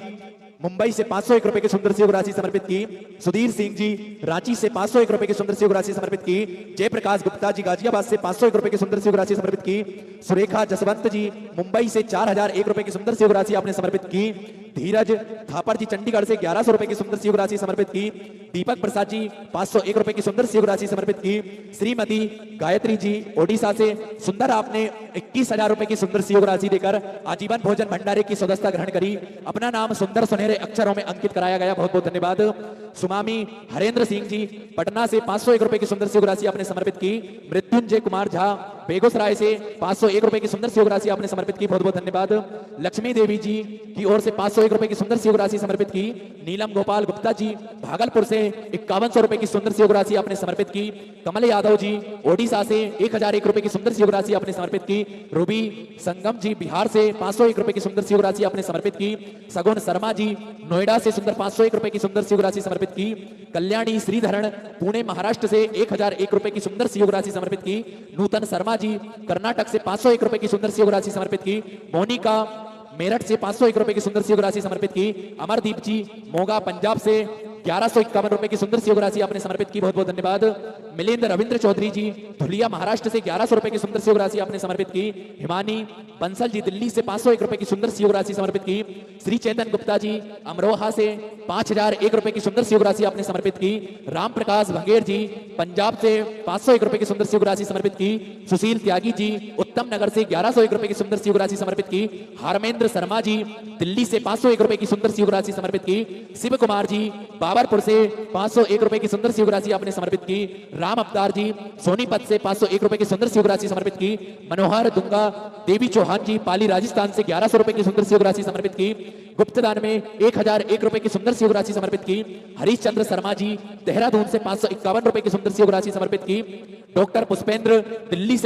मुंबई से 501 रुपए की सुंदर सी योग राशि समर्पित की। सुधीर सिंह जी रांची से 501 रुपए की सुंदर सी योग राशि समर्पित की। जयप्रकाश गुप्ता जी गाजियाबाद से 501 रुपए की सुंदर सी योग राशि समर्पित की। सुरेखा जसवंत जी मुंबई से 4001 रुपए की सुंदर सी योग राशि आपने समर्पित की। धीरज थापर जी चंडीगढ़ से 1100 रुपए की सुंदर सी योग राशि समर्पित की। दीपक प्रसाद जी 501 रुपए की सुंदर सी योग राशि समर्पित की। श्रीमती गायत्री जी ओडिशा से सुंदर आपने 21000 रुपए की सुंदर सी योग राशि देकर आजीवन भोजन भंडारे की सदस्यता ग्रहण करी। अपना नाम सुंदर सुनहरे अक्षरों में अंकित कराया गया, बहुत बहुत धन्यवाद। सुमामी हरेंद्र सिंह जी पटना से 501 रुपए की सुंदर सी योग राशि आपने समर्पित की। मृत्युंजय कुमार झा बेगूसराय से 501 रुपए की सुंदर सी योग राशि आपने समर्पित की, बहुत बहुत धन्यवाद। लक्ष्मी देवी जी की ओर से 501 रुपए की सुंदर सी योग राशि समर्पित की। नीलम गोपाल गुप्ता जी भागलपुर से 5100 रुपए की सुंदर सी योग राशि आपने समर्पित की। कमल यादव जी ओडिशा से 1001 रुपए की सुंदर सी योग राशि आपने समर्पित की। रूबी संगम जी बिहार से 501 रुपए की सुंदर सी योग राशि आपने समर्पित की। सगुन शर्मा जी नोएडा से सुंदर 501 रुपए की सुंदर सी योग राशि समर्पित की। कल्याणी श्रीधरण पुणे महाराष्ट्र से 1001 रुपए की सुंदर सी योग राशि समर्पित की। नूतन शर्मा जी कर्नाटक से 501 रुपए की सुंदर सी योग राशि समर्पित की। मोनिका मेरठ से 501 रुपए की सुंदर सी योग राशि समर्पित की। अमरदीप जी मोगा पंजाब से 1151 रुपए की सुंदर सी योग राशि आपने समर्पित की, बहुत बहुत धन्यवाद। मिलिंद रविंद्र चौधरी जी धुलिया महाराष्ट्र से 1100 रुपए की सुंदर सी योग राशि आपने समर्पित की। हिमानी बंसल जी दिल्ली से 501 रुपए की सुंदर सी योग राशि समर्पित की। श्री चेतन गुप्ता जी अमरोहा से 5001 रुपए की सुंदर सी योग राशि आपने समर्पित की। राम प्रकाश भंगेर जी पंजाब से 501 रुपए की सुंदर सी योग राशि समर्पित की। सुशील त्यागी जी उत्तम नगर से 1101 रुपए की सुंदर सी योग राशि समर्पित की। हारमेंद्र शर्मा जी दिल्ली से 501 रुपए की सुंदर सी योग राशि समर्पित की। शिव कुमार जी बाबरपुर से 501 रुपए की सुंदर सी राशि आपने समर्पित की। राम अवतार जी सोनीपत से 501 रुपए की सुंदर सी राशि समर्पित की। मनोहर दुंगा देवी चौहान जी पाली राजस्थान से 1100 रुपए की सुंदर सी राशि समर्पित की। गुप्तदान में 1001 रुपए की सुंदर सी राशि समर्पित की। हरीशचंद्र शर्मा जी देहरादून से 551 रुपए की सुंदर सी राशि समर्पित की। डॉक्टर पुष्पेंद्र दिल्ली से